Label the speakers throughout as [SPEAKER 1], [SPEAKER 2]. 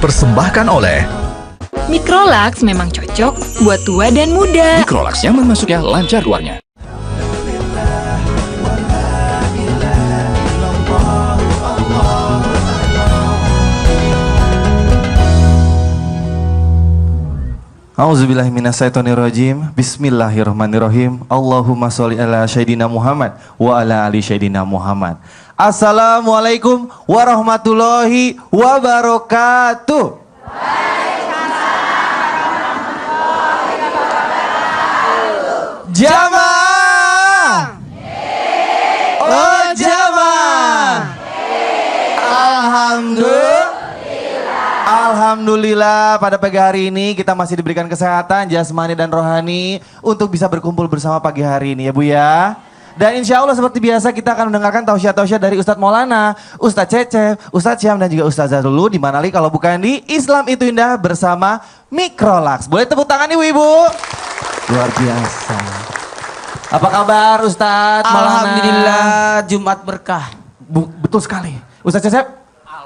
[SPEAKER 1] dipersembahkan oleh
[SPEAKER 2] Microlax memang cocok buat tua dan muda.
[SPEAKER 3] Microlax nyaman masuknya, lancar keluarnya.
[SPEAKER 4] A'udzubillahi minasyaitonirrajim. Bismillahirrahmanirrahim. Allahumma sholli ala sayyidina Muhammad wa ala ali sayyidina Muhammad. Assalamualaikum warahmatullahi wabarakatuh. Jamaah. Oh jamaah. Alhamdulillah pada pagi hari ini kita masih diberikan kesehatan jasmani dan rohani untuk bisa berkumpul bersama pagi hari ini ya Bu ya. Dan insya Allah seperti biasa kita akan mendengarkan tausiah-tausiah dari Ustadz Maulana, Ustadz Cecep, Ustadz Syam dan juga Ustadz Zahulu. Di mana lagi kalau bukan di Islam Itu Indah bersama Microlax. Boleh tepuk tangan Ibu-Ibu? Luar biasa. Apa kabar Ustadz Maulana?
[SPEAKER 5] Alhamdulillah Jumat berkah.
[SPEAKER 4] Betul sekali. Ustadz Cecep?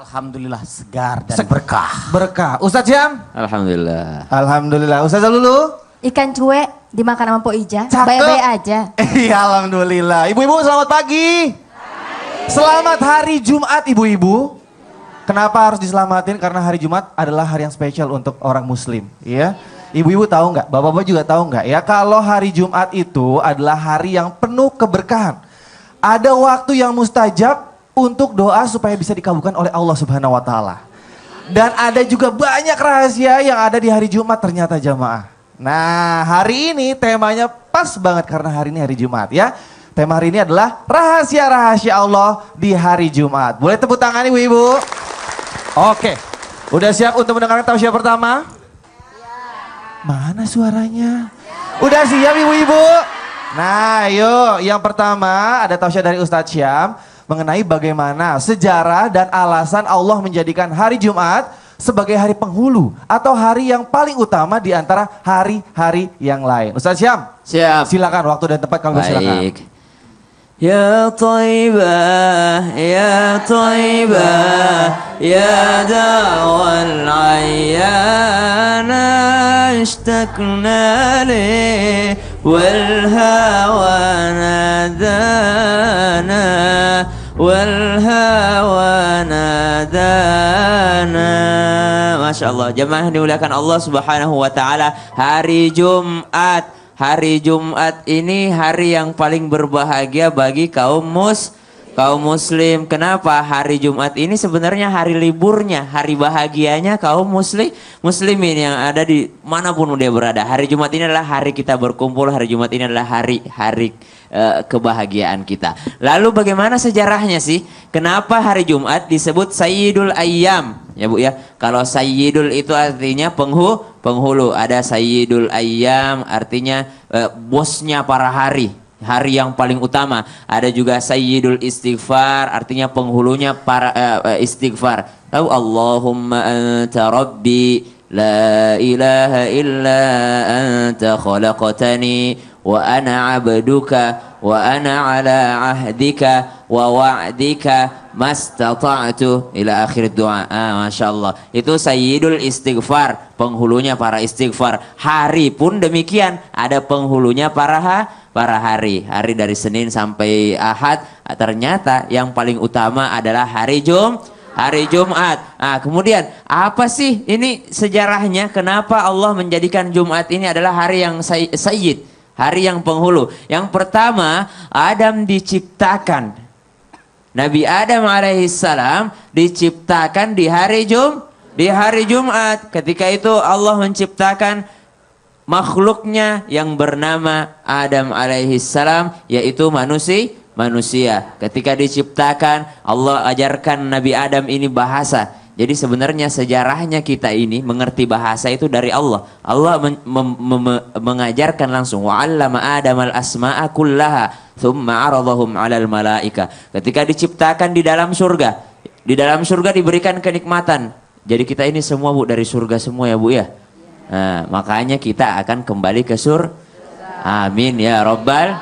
[SPEAKER 5] Alhamdulillah segar dan berkah.
[SPEAKER 4] Berkah. Ustadz Syam?
[SPEAKER 6] Alhamdulillah.
[SPEAKER 4] Alhamdulillah. Ustadz Zahulu?
[SPEAKER 7] Ikan cuek dimakan sama Pok Ija.
[SPEAKER 4] Cakep.
[SPEAKER 7] Baik-baik aja.
[SPEAKER 4] Iya, alhamdulillah. Ibu-ibu selamat pagi. Selamat hari Jumat Ibu-ibu. Kenapa harus diselamatin? Karena hari Jumat adalah hari yang spesial untuk orang muslim. Ya. Ibu-ibu tahu nggak? Bapak-bapak juga tahu nggak? Ya kalau hari Jumat itu adalah hari yang penuh keberkahan. Ada waktu yang mustajab untuk doa supaya bisa dikabulkan oleh Allah Subhanahu Wa Taala. Dan ada juga banyak rahasia yang ada di hari Jumat ternyata jamaah. Nah hari ini temanya pas banget karena hari ini hari Jumat ya. Tema hari ini adalah rahasia-rahasia Allah di hari Jumat. Boleh tepuk tangan Ibu-ibu? Oke, udah siap untuk mendengarkan tausiah pertama? Mana suaranya? Udah siap Ibu-ibu? Nah yuk yang pertama ada tausiah dari Ustadz Syam mengenai bagaimana sejarah dan alasan Allah menjadikan hari Jumat sebagai hari penghulu atau hari yang paling utama di antara hari-hari yang lain. Ustaz Syam,
[SPEAKER 6] Siap.
[SPEAKER 4] silakan waktu dan tempat kami silakan.
[SPEAKER 6] Baik. Ya Taibah, ya Taibah, ya da'wal ayyana ishtaqna li wal hawa nadana wal hawa nadana. Masya Allah, jemaah dimuliakan Allah Subhanahu wa Ta'ala. Hari Jumat, hari Jumat ini hari yang paling berbahagia bagi kaum muslim. Kenapa? Hari Jumat ini sebenarnya hari liburnya, hari bahagianya kaum muslimin yang ada di manapun dia berada. Hari Jumat ini adalah hari kita berkumpul, hari Jumat ini adalah hari kebahagiaan kita. Lalu bagaimana sejarahnya sih? Kenapa hari Jumat disebut Sayyidul Ayyam? Ya Bu ya, kalau Sayyidul itu artinya penghulu. Ada Sayyidul Ayyam artinya bosnya para hari yang paling utama. Ada juga Sayyidul Istighfar artinya penghulunya para istighfar. Tahu Allahumma anta rabbi la ilaha illa anta khalaqtani wa ana abduka wa ana ala ahdika wa wa'dika mastata'tu ila akhir doa. Masya Allah. Itu Sayyidul Istighfar, penghulunya para istighfar. Hari pun demikian, ada penghulunya para hari dari Senin sampai Ahad. Ternyata yang paling utama adalah hari Jumat. Kemudian apa sih ini sejarahnya? Kenapa Allah menjadikan Jumat ini adalah hari yang sayyid, hari yang penghulu? Yang pertama, Adam diciptakan. Nabi Adam alaihissalam diciptakan di hari Jumat. Ketika itu Allah menciptakan makhluknya yang bernama Adam alaihissalam, yaitu manusia. Ketika diciptakan, Allah ajarkan Nabi Adam ini bahasa. Jadi sebenarnya sejarahnya kita ini mengerti bahasa itu dari Allah. Allah mengajarkan langsung. Wa'allama Adamal asma'a kullaha thumma 'aradahum 'alal malaika. Ketika diciptakan di dalam surga. Di dalam surga diberikan kenikmatan. Jadi kita ini semua Bu dari surga semua ya Bu ya. Nah, makanya kita akan kembali ke surga. Amin ya Rabbal.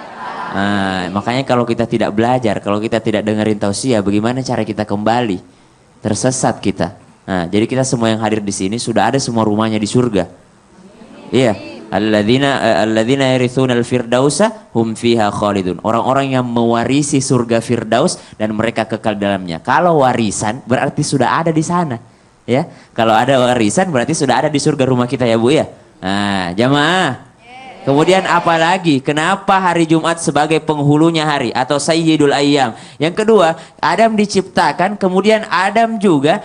[SPEAKER 6] Makanya kalau kita tidak belajar, kalau kita tidak dengerin tausiah, bagaimana cara kita kembali? Tersesat kita. Nah, jadi kita semua yang hadir di sini sudah ada semua rumahnya di surga. Iya. Alladzina yarithuna al-firdausa hum fiha khalidun. Orang-orang yang mewarisi surga Firdaus dan mereka kekal dalamnya. Kalau warisan berarti sudah ada di sana. Ya. Kalau ada warisan berarti sudah ada di surga rumah kita ya, Bu ya. Nah, jamaah. Kemudian apa lagi? Kenapa hari Jumat sebagai penghulunya hari atau Sayyidul Ayyam? Yang kedua, Adam diciptakan, kemudian Adam juga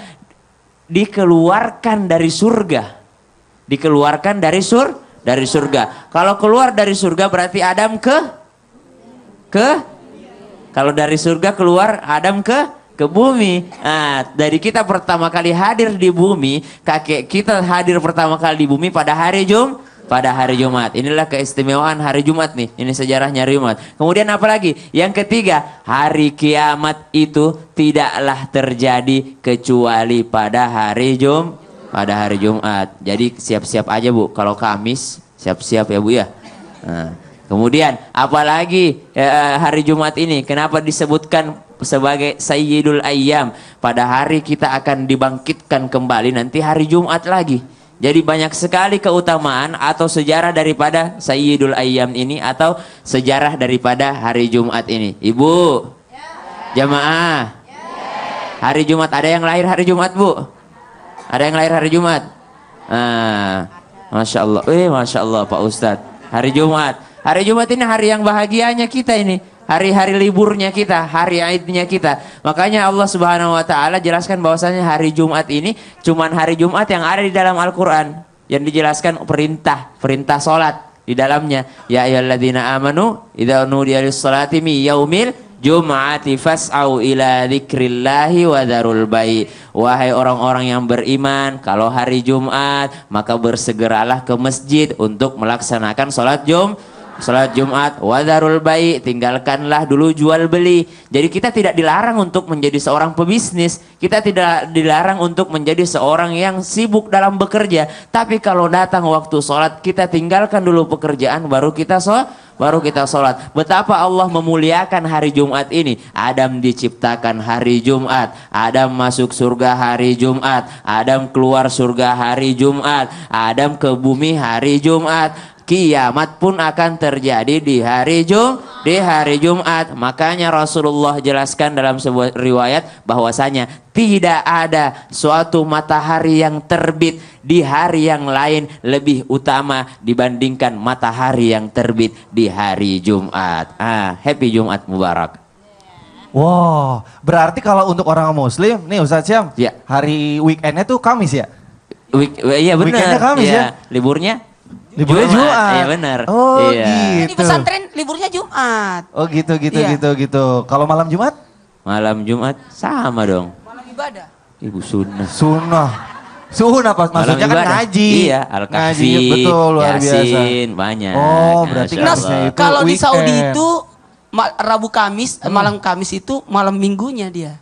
[SPEAKER 6] dikeluarkan dari surga. Dikeluarkan dari surga. Kalau keluar dari surga berarti Adam kalau dari surga keluar Adam ke bumi. Nah, dari kita pertama kali hadir di bumi, kakek kita hadir pertama kali di bumi pada hari Jumat. Inilah keistimewaan hari Jumat nih. Ini sejarahnya hari Jumat. Kemudian apa lagi? Yang ketiga, hari kiamat itu tidaklah terjadi kecuali pada hari Jumat. Jadi siap-siap aja, Bu. Kalau Kamis, siap-siap ya, Bu ya. Nah, kemudian apalagi hari Jumat ini kenapa disebutkan sebagai Sayyidul Ayyam? Pada hari kita akan dibangkitkan kembali nanti hari Jumat lagi. Jadi banyak sekali keutamaan atau sejarah daripada Sayyidul Ayyam ini atau sejarah daripada hari Jumat ini. Ibu, jamaah, hari Jumat ada yang lahir hari Jumat, Bu? Ada yang lahir hari Jumat? Masya Allah, Masya Allah Pak Ustadz. Hari Jumat ini hari yang bahagianya kita ini. Hari-hari liburnya kita, hari Idnya kita. Makanya Allah Subhanahu wa taala jelaskan bahwasanya hari Jumat ini cuman hari Jumat yang ada di dalam Al-Qur'an yang dijelaskan perintah salat di dalamnya. Ya ayyuhalladzina amanu idza nudiya lis-salati mi yaumil jum'ati fas'au ila dzikrillahi wa dzarul bai'. Wahai orang-orang yang beriman, kalau hari Jumat maka bersegeralah ke masjid untuk melaksanakan salat Jumat, wadarul bai', tinggalkanlah dulu jual beli. Jadi kita tidak dilarang untuk menjadi seorang pebisnis, kita tidak dilarang untuk menjadi seorang yang sibuk dalam bekerja. Tapi kalau datang waktu sholat, kita tinggalkan dulu pekerjaan, baru kita sholat. Betapa Allah memuliakan hari Jumat ini. Adam diciptakan hari Jumat, Adam masuk surga hari Jumat, Adam keluar surga hari Jumat, Adam ke bumi hari Jumat. Kiamat pun akan terjadi di hari Jumat. Makanya Rasulullah jelaskan dalam sebuah riwayat bahwasanya tidak ada suatu matahari yang terbit di hari yang lain lebih utama dibandingkan matahari yang terbit di hari Jumat. Happy Jumat Mubarak.
[SPEAKER 4] Wow, berarti kalau untuk orang Muslim, nih Ustadz Syam,
[SPEAKER 6] ya.
[SPEAKER 4] Hari weekendnya tuh Kamis ya?
[SPEAKER 6] Iya benar.
[SPEAKER 4] Weekendnya Kamis ya?
[SPEAKER 6] Liburnya
[SPEAKER 4] Jumat.
[SPEAKER 6] Iya benar.
[SPEAKER 4] Oh
[SPEAKER 6] iya.
[SPEAKER 4] gitu.
[SPEAKER 5] Di pesantren liburnya Jumat.
[SPEAKER 4] Oh gitu.
[SPEAKER 5] Iya.
[SPEAKER 4] Kalau malam Jumat?
[SPEAKER 6] Malam Jumat sama dong.
[SPEAKER 5] Malam ibadah.
[SPEAKER 6] Ibu sunnah.
[SPEAKER 4] Sunnah pas maksudnya kan
[SPEAKER 6] ibadah.
[SPEAKER 4] ngaji.
[SPEAKER 6] Iya, Al-Kahfi,
[SPEAKER 4] Ngaji, betul, luar biasa.
[SPEAKER 6] Yasin, banyak.
[SPEAKER 4] Oh, berarti
[SPEAKER 6] Masya Allah.
[SPEAKER 4] Kamisnya itu
[SPEAKER 5] Kalau di
[SPEAKER 4] weekend.
[SPEAKER 5] Saudi itu Rabu Kamis, malam Kamis itu malam minggunya dia.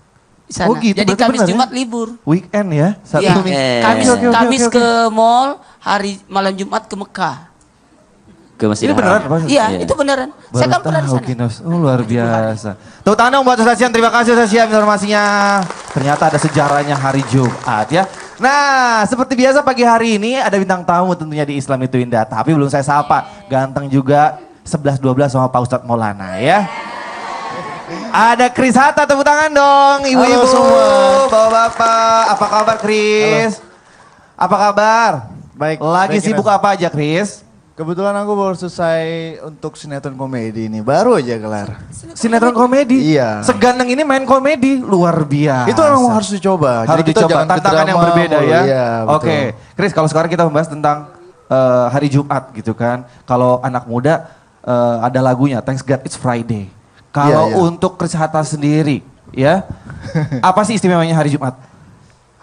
[SPEAKER 5] Di sana.
[SPEAKER 4] Oh gitu,
[SPEAKER 5] Jadi
[SPEAKER 4] berarti
[SPEAKER 5] Kamis
[SPEAKER 4] benar ya?
[SPEAKER 5] Jumat libur.
[SPEAKER 4] Weekend ya?
[SPEAKER 5] Iya. Kamis,
[SPEAKER 4] Oke.
[SPEAKER 5] Kamis ke mall, hari malam Jumat ke Mekah.
[SPEAKER 6] Ke Masjid
[SPEAKER 4] Ini beneran
[SPEAKER 6] Haram.
[SPEAKER 4] apa?
[SPEAKER 5] Iya,
[SPEAKER 6] Iya.
[SPEAKER 5] itu beneran. Saya kan pernah di sana.
[SPEAKER 4] Ginos. Oh, luar biasa. Tepuk tangan dong buat Ustadz Syam. Terima kasih Ustadz Syam informasinya. Ternyata ada sejarahnya hari Jumat ya. Nah, seperti biasa pagi hari ini ada bintang tamu tentunya di Islam itu Indah. Tapi belum saya sapa. Ganteng juga 11-12 sama Pak Ustadz Maulana ya. Ada Chris Hatta, tepuk tangan dong. Ibu-ibu, bapak-bapak. Apa kabar Chris? Apa kabar?
[SPEAKER 1] Baik.
[SPEAKER 4] Lagi
[SPEAKER 1] baik,
[SPEAKER 4] sibuk
[SPEAKER 1] Ines.
[SPEAKER 4] apa aja Chris?
[SPEAKER 1] Kebetulan aku baru selesai untuk sinetron komedi ini, baru aja kelar.
[SPEAKER 4] Sinetron komedi?
[SPEAKER 1] Iya.
[SPEAKER 4] Seganteng ini main komedi, luar biasa.
[SPEAKER 1] Itu memang harus dicoba.
[SPEAKER 4] Harus
[SPEAKER 1] Jadi kita
[SPEAKER 4] dicoba,
[SPEAKER 1] jangan ke
[SPEAKER 4] tantangan yang
[SPEAKER 1] drama
[SPEAKER 4] berbeda
[SPEAKER 1] mulu.
[SPEAKER 4] ya.
[SPEAKER 1] Iya,
[SPEAKER 4] Oke, Chris kalau sekarang kita membahas tentang hari Jumat gitu kan. Kalau anak muda ada lagunya, Thanks God It's Friday. Kalau
[SPEAKER 1] Iya, iya.
[SPEAKER 4] untuk Chris Hatta sendiri ya, apa sih istimewanya hari Jumat?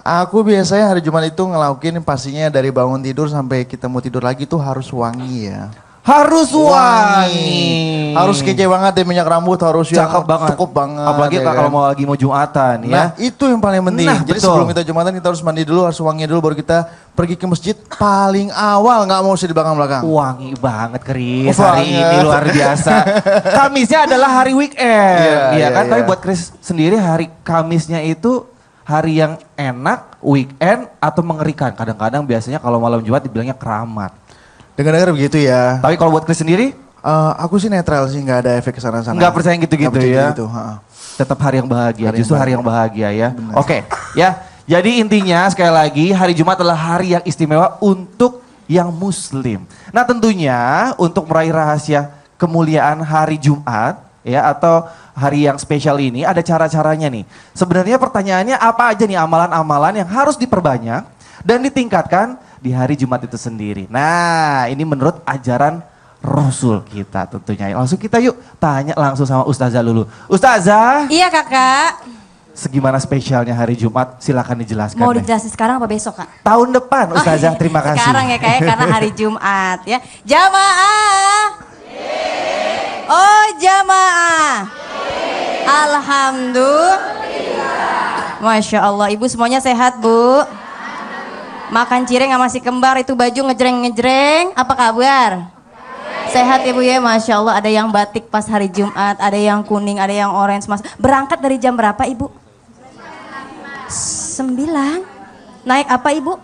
[SPEAKER 1] Aku biasanya hari Jumat itu ngelakuin pastinya dari bangun tidur sampai kita mau tidur lagi tuh harus wangi ya.
[SPEAKER 4] Harus wangi.
[SPEAKER 1] Harus kece banget deh, minyak rambut harus yang
[SPEAKER 4] Cakep banget.
[SPEAKER 1] cukup banget.
[SPEAKER 4] Apalagi
[SPEAKER 1] ya
[SPEAKER 4] kalau
[SPEAKER 1] kan?
[SPEAKER 4] mau lagi mau Jumatan
[SPEAKER 1] Nah
[SPEAKER 4] ya.
[SPEAKER 1] itu yang paling penting.
[SPEAKER 4] Nah,
[SPEAKER 1] Jadi
[SPEAKER 4] betul.
[SPEAKER 1] sebelum kita Jumatan kita harus mandi dulu, harus wangi dulu baru kita pergi ke masjid paling awal, nggak mau usah di belakang-belakang.
[SPEAKER 4] Wangi banget Chris
[SPEAKER 1] Oh,
[SPEAKER 4] hari
[SPEAKER 1] banget.
[SPEAKER 4] ini luar biasa. Kamisnya adalah hari weekend,
[SPEAKER 1] Iya,
[SPEAKER 4] ya
[SPEAKER 1] iya,
[SPEAKER 4] kan? Tapi
[SPEAKER 1] iya.
[SPEAKER 4] buat Chris sendiri hari Kamisnya itu hari yang enak, weekend, atau mengerikan? Kadang-kadang biasanya kalau malam Jumat dibilangnya keramat.
[SPEAKER 1] Dengar-dengar begitu ya.
[SPEAKER 4] Tapi kalau buat Chris sendiri,
[SPEAKER 1] Aku sih netral sih, nggak ada efek kesana-sana.
[SPEAKER 4] nggak percaya yang gitu-gitu
[SPEAKER 1] Nggak percaya
[SPEAKER 4] ya?
[SPEAKER 1] gitu, ha-ha.
[SPEAKER 4] Tetap hari yang bahagia,
[SPEAKER 1] Hari yang
[SPEAKER 4] justru hari yang bahagia ya. Oke, ya. Jadi intinya sekali lagi hari Jumat adalah hari yang istimewa untuk yang muslim. Nah tentunya untuk meraih rahasia kemuliaan hari Jumat ya atau hari yang spesial ini ada cara-caranya nih. Sebenarnya pertanyaannya apa aja nih amalan-amalan yang harus diperbanyak dan ditingkatkan di hari Jumat itu sendiri. Nah ini menurut ajaran Rasul kita tentunya. Langsung kita yuk tanya langsung sama Ustazah Lulu. Ustazah,
[SPEAKER 7] Iya kakak.
[SPEAKER 4] segimana spesialnya hari Jumat? Silakan dijelaskan.
[SPEAKER 7] Mau
[SPEAKER 4] deh.
[SPEAKER 7] dijelasin sekarang apa besok kak?
[SPEAKER 4] Tahun depan Ustazah, terima kasih.
[SPEAKER 7] Sekarang ya kak ya, karena hari Jumat ya. Jamaah. Oh jamaah. Alhamdulillah. Masya Allah, ibu semuanya sehat bu? Makan cireng sama si kembar itu baju ngejreng-ngejreng, apa kabar? Sehat ibu ya, Masya Allah. Ada yang batik pas hari Jumat, ada yang kuning, ada yang orange mas. Berangkat dari jam berapa ibu? 9. Naik apa ibu?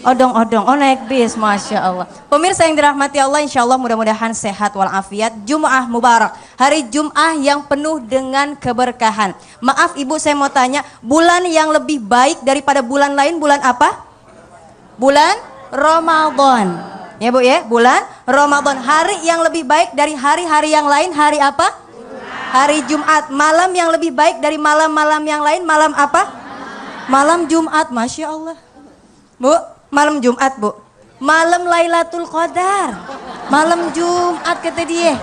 [SPEAKER 7] Odong-odong, oh naik bis, Masya Allah. Pemirsa yang dirahmati Allah, insya Allah mudah-mudahan sehat walafiat. Jum'ah Mubarak, hari Jum'ah yang penuh dengan keberkahan. Maaf ibu, saya mau tanya, bulan yang lebih baik daripada bulan lain bulan apa? Bulan Ramadan. Ya bu ya, bulan Ramadan. Hari yang lebih baik dari hari-hari yang lain, hari apa? Hari Jumat. Malam yang lebih baik dari malam-malam yang lain, malam apa? Malam Jumat, Masya Allah. Bu, malam Jumat bu. Malam Lailatul Qadar. Malam Jumat kata dia.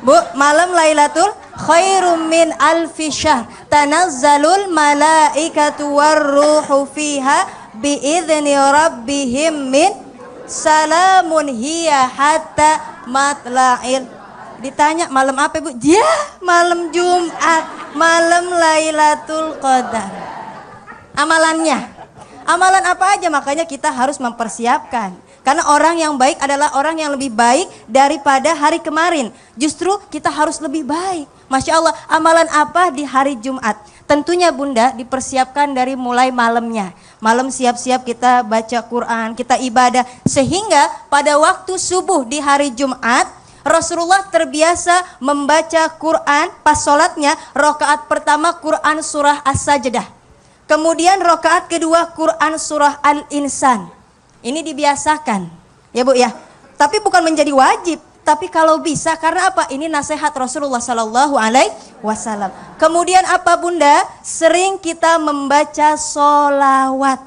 [SPEAKER 7] Bu, malam Lailatul khairum min alfi syahr. Tanazzalul malaikatu warruhu fiha biidzni rabbihim min salamun hiya hatta matla'il. Ditanya malam apa ibu? Ya malam Jumat, malam Lailatul Qadar. Amalannya, amalan apa aja? Makanya kita harus mempersiapkan. Karena orang yang baik adalah orang yang lebih baik daripada hari kemarin. Justru kita harus lebih baik. Masya Allah, amalan apa di hari Jumat? Tentunya bunda dipersiapkan dari mulai malamnya. Malam siap-siap kita baca Quran, kita ibadah. Sehingga pada waktu subuh di hari Jumat, Rasulullah terbiasa membaca Quran pas sholatnya. Rakaat pertama Quran surah As-Sajdah. Kemudian rakaat kedua Quran surah Al-Insan. Ini dibiasakan ya bu ya. Tapi bukan menjadi wajib. Tapi kalau bisa, karena apa? Ini nasihat Rasulullah Sallallahu Alaihi Wasallam. Kemudian apa bunda? Sering kita membaca solawat.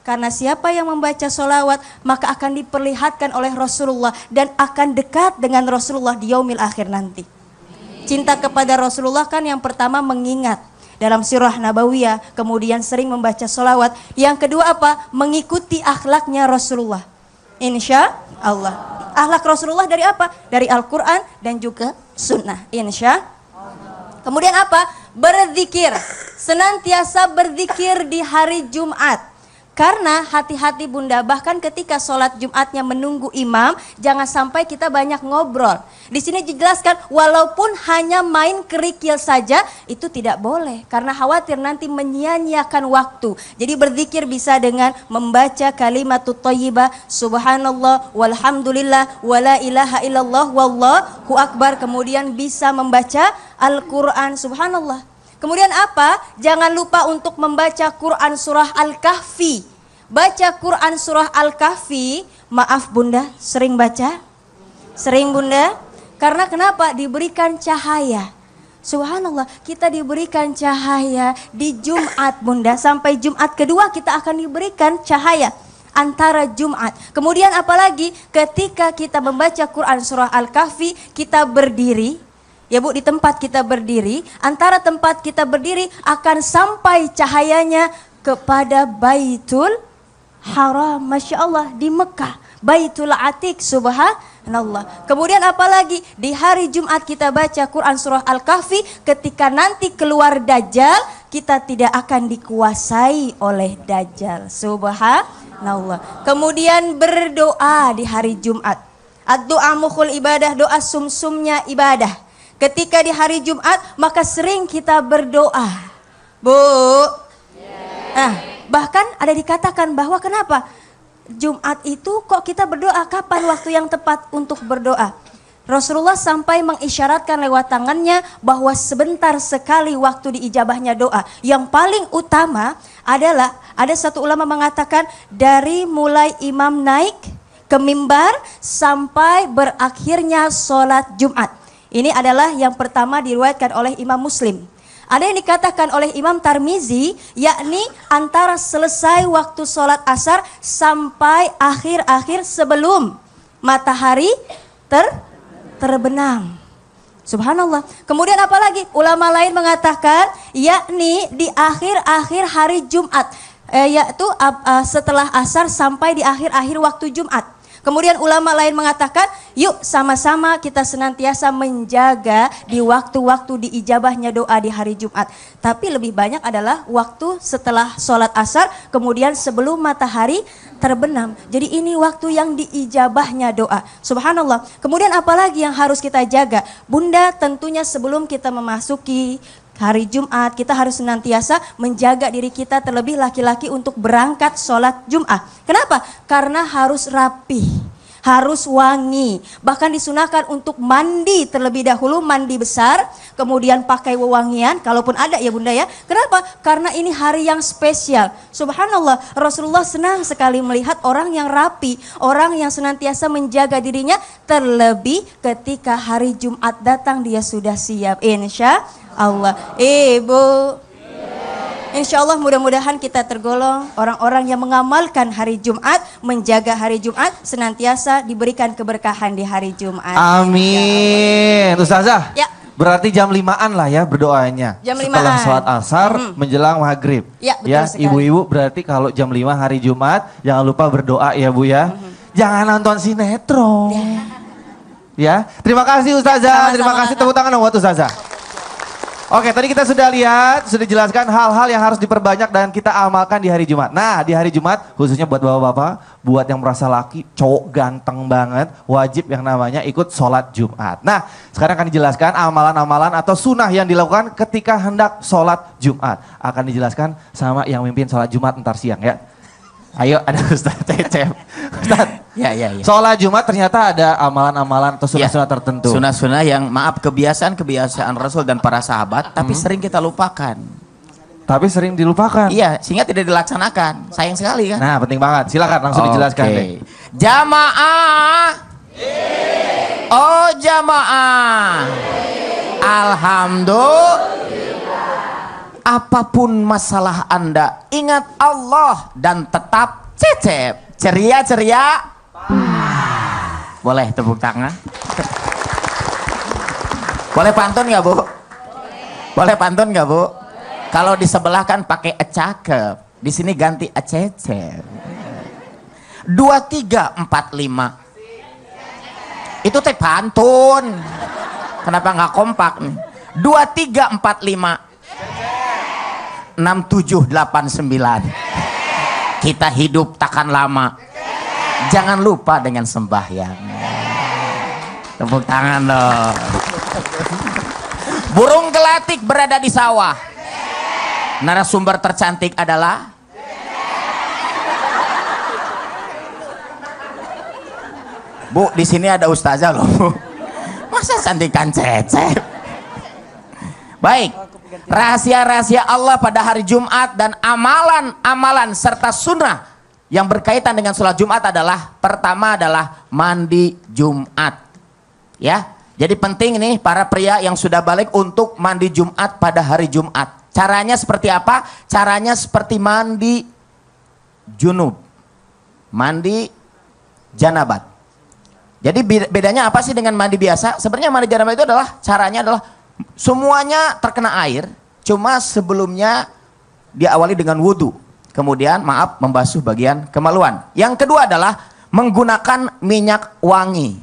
[SPEAKER 7] Karena siapa yang membaca solawat, maka akan diperlihatkan oleh Rasulullah dan akan dekat dengan Rasulullah di yaumil akhir nanti. Cinta kepada Rasulullah kan yang pertama mengingat dalam sirah Nabawiyah, kemudian sering membaca solawat. Yang kedua apa? Mengikuti akhlaknya Rasulullah. Insya Allah. Akhlak Rasulullah dari apa? Dari Al-Quran dan juga Sunnah. Insya. Kemudian apa? Berzikir. Senantiasa berzikir di hari Jumat. Karena hati-hati bunda, bahkan ketika sholat Jumatnya menunggu imam, jangan sampai kita banyak ngobrol. Di sini dijelaskan, walaupun hanya main kerikil saja, itu tidak boleh. Karena khawatir nanti menyia-nyiakan waktu. Jadi berzikir bisa dengan membaca kalimatut thayyibah, subhanallah, walhamdulillah, wala ilaha illallah, wallahu akbar. Kemudian bisa membaca Al-Quran, subhanallah. Kemudian apa? Jangan lupa untuk membaca Quran surah Al-Kahfi. Baca Quran surah Al-Kahfi, maaf bunda, sering baca? Sering bunda? Karena kenapa? Diberikan cahaya. Subhanallah, kita diberikan cahaya di Jumat bunda. Sampai Jumat kedua kita akan diberikan cahaya antara Jumat. Kemudian apalagi ketika kita membaca Quran surah Al-Kahfi, kita berdiri. Ya bu, di tempat kita berdiri, antara tempat kita berdiri akan sampai cahayanya kepada Baitul Haram, Masya Allah, di Mekah. Baitul Atiq, subhanallah. Kemudian apalagi di hari Jumat kita baca Quran surah Al-Kahfi, ketika nanti keluar Dajjal, kita tidak akan dikuasai oleh Dajjal, subhanallah. Kemudian berdoa di hari Jumat. Ad-doa mukhul ibadah, doa sumsumnya ibadah. Ketika di hari Jumat, maka sering kita berdoa. Bu. Nah, bahkan ada dikatakan bahwa kenapa Jumat itu kok kita berdoa, kapan waktu yang tepat untuk berdoa? Rasulullah sampai mengisyaratkan lewat tangannya bahwa sebentar sekali waktu diijabahnya doa. Yang paling utama adalah ada satu ulama mengatakan dari mulai imam naik ke mimbar sampai berakhirnya sholat Jumat. Ini adalah yang pertama diriwayatkan oleh Imam Muslim. Ada yang dikatakan oleh Imam Tirmizi, yakni antara selesai waktu sholat asar sampai akhir-akhir sebelum matahari terbenam. Subhanallah. Kemudian apalagi? Ulama lain mengatakan, yakni di akhir-akhir hari Jumat, yaitu setelah asar sampai di akhir-akhir waktu Jumat. Kemudian ulama lain mengatakan, yuk sama-sama kita senantiasa menjaga di waktu-waktu diijabahnya doa di hari Jumat. Tapi lebih banyak adalah waktu setelah sholat asar, kemudian sebelum matahari terbenam. Jadi ini waktu yang diijabahnya doa. Subhanallah. Kemudian apalagi yang harus kita jaga? Bunda, tentunya sebelum kita memasuki hari Jumat, kita harus senantiasa menjaga diri kita, terlebih laki-laki, untuk berangkat sholat Jumat. Kenapa? Karena harus rapi, harus wangi. Bahkan disunahkan untuk mandi terlebih dahulu, mandi besar, kemudian pakai wewangian, kalaupun ada ya bunda ya. Kenapa? Karena ini hari yang spesial. Subhanallah, Rasulullah senang sekali melihat orang yang rapi, orang yang senantiasa menjaga dirinya, terlebih ketika hari Jumat datang dia sudah siap. Insya Allah. Ibu, insya Allah mudah-mudahan kita tergolong orang-orang yang mengamalkan hari Jumat, menjaga hari Jumat, senantiasa diberikan keberkahan di hari Jumat.
[SPEAKER 4] Amin. Ustazah,
[SPEAKER 7] Ya.
[SPEAKER 4] berarti jam 5-an lah ya berdoanya.
[SPEAKER 7] Jam
[SPEAKER 4] setelah
[SPEAKER 7] 5-an.
[SPEAKER 4] sholat asar menjelang maghrib.
[SPEAKER 7] Ya, betul sekali.
[SPEAKER 4] Ibu-ibu berarti kalau jam 5 hari Jumat jangan lupa berdoa ya Bu ya. Jangan nonton sinetron. Ya, terima kasih Ustazah.
[SPEAKER 7] Sama-sama.
[SPEAKER 4] Terima kasih, tepuk tangan buat Ustazah. Oke, tadi kita sudah lihat, sudah dijelaskan hal-hal yang harus diperbanyak dan kita amalkan di hari Jumat. Nah, di hari Jumat khususnya buat bapak-bapak, buat yang merasa laki, cowok ganteng banget, wajib yang namanya ikut sholat Jumat. Nah, sekarang akan dijelaskan amalan-amalan atau sunnah yang dilakukan ketika hendak sholat Jumat. Akan dijelaskan sama yang mimpin sholat Jumat ntar siang ya. Ayo, ada Ustaz Cecep. Ustaz,
[SPEAKER 8] Ya.
[SPEAKER 4] sholat Jumat ternyata ada amalan-amalan atau sunnah-sunnah tertentu.
[SPEAKER 8] Sunnah-sunnah yang maaf kebiasaan Rasul dan para sahabat, tapi sering kita lupakan.
[SPEAKER 4] Tapi sering dilupakan.
[SPEAKER 8] Iya, sehingga tidak dilaksanakan. Sayang sekali kan?
[SPEAKER 4] Nah, penting banget. Silakan langsung dijelaskan
[SPEAKER 8] Oke.
[SPEAKER 4] deh.
[SPEAKER 8] Jamaah. Oh, jamaah. Alhamdulillah. Apapun masalah Anda, ingat Allah dan tetap Cecep. Ceria. Boleh tepuk tangan? Boleh pantun nggak Bu? Boleh pantun nggak Bu? Kalau di sebelah kan pakai cakep, di sini ganti Cecep. 2, 3, 4, 5. Itu teh pantun. Kenapa nggak kompak nih? 2, 3, 4, 5. 6, 7, 8, 9. Kita hidup takkan lama. Jangan lupa dengan sembahyang. Tepuk tangan dong. Burung gelatik berada di sawah. Narasumber tercantik adalah Bu, di sini ada ustazah loh. Masa cantikan Cecep? Baik. Rahasia-rahasia Allah pada hari Jumat dan amalan-amalan serta sunnah yang berkaitan dengan sholat Jumat adalah, pertama adalah mandi Jumat. Ya, jadi penting nih para pria yang sudah balik untuk mandi Jumat pada hari Jumat. Caranya seperti apa? Caranya seperti mandi junub, mandi janabat. Jadi bedanya apa sih dengan mandi biasa? Sebenarnya mandi janabat itu adalah caranya adalah semuanya terkena air, cuma sebelumnya diawali dengan wudhu. Kemudian membasuh bagian kemaluan. Yang kedua adalah menggunakan minyak wangi.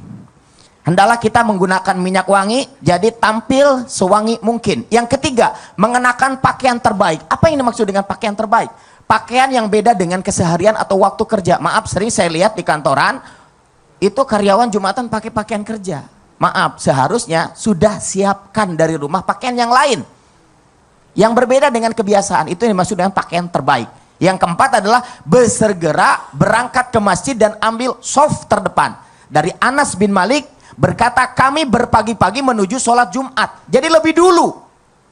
[SPEAKER 8] Hendaklah kita menggunakan minyak wangi, jadi tampil sewangi mungkin. Yang ketiga, mengenakan pakaian terbaik. Apa yang dimaksud dengan pakaian terbaik? Pakaian yang beda dengan keseharian atau waktu kerja. Maaf, sering saya lihat di kantoran, itu karyawan Jumatan pakai pakaian kerja. Maaf, seharusnya sudah siapkan dari rumah pakaian yang lain. Yang berbeda dengan kebiasaan, itu yang dimaksud dengan pakaian terbaik. Yang keempat adalah bersegera berangkat ke masjid dan ambil shaf terdepan. Dari Anas bin Malik berkata, kami berpagi-pagi menuju sholat Jumat. Jadi lebih dulu.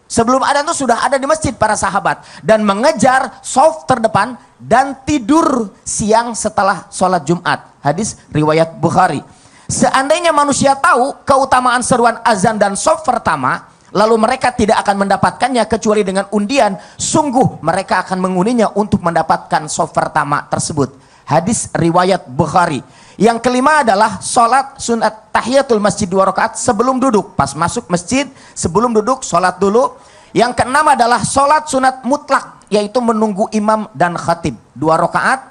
[SPEAKER 8] Sebelum adzan itu sudah ada di masjid para sahabat. Dan mengejar shaf terdepan dan tidur siang setelah sholat Jumat. Hadis riwayat Bukhari. Seandainya manusia tahu keutamaan seruan azan dan shaf pertama, lalu mereka tidak akan mendapatkannya kecuali dengan undian, sungguh mereka akan mengundinya untuk mendapatkan shaf pertama tersebut. Hadis riwayat Bukhari. Yang kelima adalah sholat sunat tahiyatul masjid 2 rakaat sebelum duduk. Pas masuk masjid, sebelum duduk, sholat dulu. Yang keenam adalah sholat sunat mutlak, yaitu menunggu imam dan khatib 2 rakaat.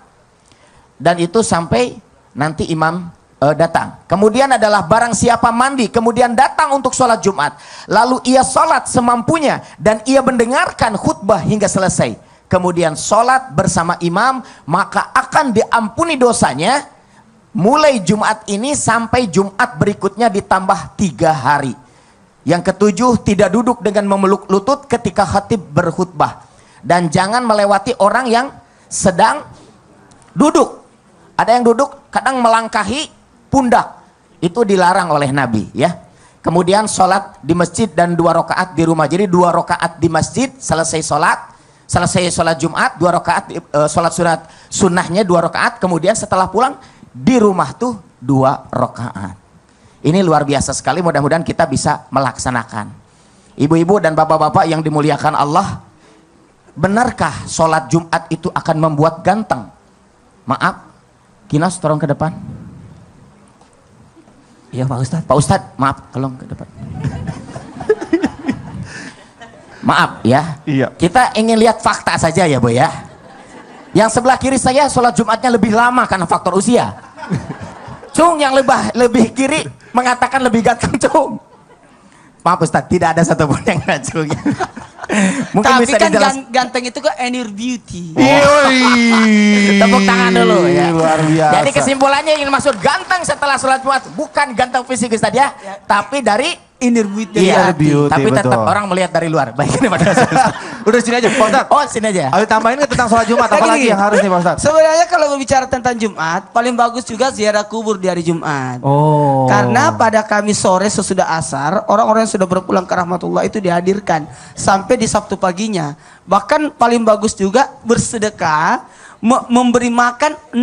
[SPEAKER 8] Dan itu sampai nanti imam datang. Kemudian adalah barang siapa mandi, kemudian datang untuk sholat Jumat. Lalu ia sholat semampunya dan ia mendengarkan khutbah hingga selesai. Kemudian sholat bersama imam, maka akan diampuni dosanya mulai Jumat ini sampai Jumat berikutnya ditambah 3 hari. Yang ketujuh, tidak duduk dengan memeluk lutut ketika khatib berkhutbah. Dan jangan melewati orang yang sedang duduk. Ada yang duduk kadang melangkahi pundak. Itu dilarang oleh Nabi, ya. Kemudian sholat di masjid dan 2 rakaat di rumah. Jadi 2 rakaat di masjid, selesai sholat Jumat, 2 rakaat sholat sunnahnya 2 rakaat. Kemudian setelah pulang di rumah tuh 2 rakaat. Ini luar biasa sekali, mudah-mudahan kita bisa melaksanakan. Ibu-ibu dan bapak-bapak yang dimuliakan Allah, benarkah sholat Jumat itu akan membuat ganteng? Maaf, Kinos tolong ke depan.
[SPEAKER 4] Iya Pak Ustadz.
[SPEAKER 8] Pak Ustadz, maaf, tolong ke depan. Maaf ya.
[SPEAKER 4] Iya.
[SPEAKER 8] Kita ingin lihat fakta saja ya Bu ya. Yang sebelah kiri saya sholat Jumatnya lebih lama karena faktor usia. Cung yang lebih kiri mengatakan lebih ganteng Cung. Maaf Ustadz, tidak ada satupun yang ganteng. Mungkin
[SPEAKER 5] Tapi
[SPEAKER 8] bisa
[SPEAKER 5] kan ganteng itu kan inner beauty.
[SPEAKER 8] Tepuk tangan dulu ya.
[SPEAKER 1] Luar biasa.
[SPEAKER 8] Jadi kesimpulannya ingin maksud ganteng setelah sholat Jumat bukan ganteng fisik Ustadz ya, tapi dari
[SPEAKER 5] Inner beauty.
[SPEAKER 8] iya,
[SPEAKER 1] beauty,
[SPEAKER 8] tapi tetap
[SPEAKER 1] betul.
[SPEAKER 8] orang melihat dari luar. Baik ini Pak.
[SPEAKER 1] Udah sini aja Pak Ustadz.
[SPEAKER 8] Oh sini aja.
[SPEAKER 1] Ayo tambahin ke tentang sholat Jumat, apa
[SPEAKER 5] Lagi
[SPEAKER 1] lagi
[SPEAKER 5] nih.
[SPEAKER 1] yang harus nih Pak Ustadz?
[SPEAKER 5] Sebenarnya kalau berbicara tentang Jumat, paling bagus juga ziarah kubur di hari Jumat.
[SPEAKER 1] Oh.
[SPEAKER 5] Karena pada Kamis sore sesudah asar, orang-orang yang sudah berpulang ke rahmatullah itu dihadirkan sampai di Sabtu paginya. Bahkan paling bagus juga bersedekah, memberi makan 60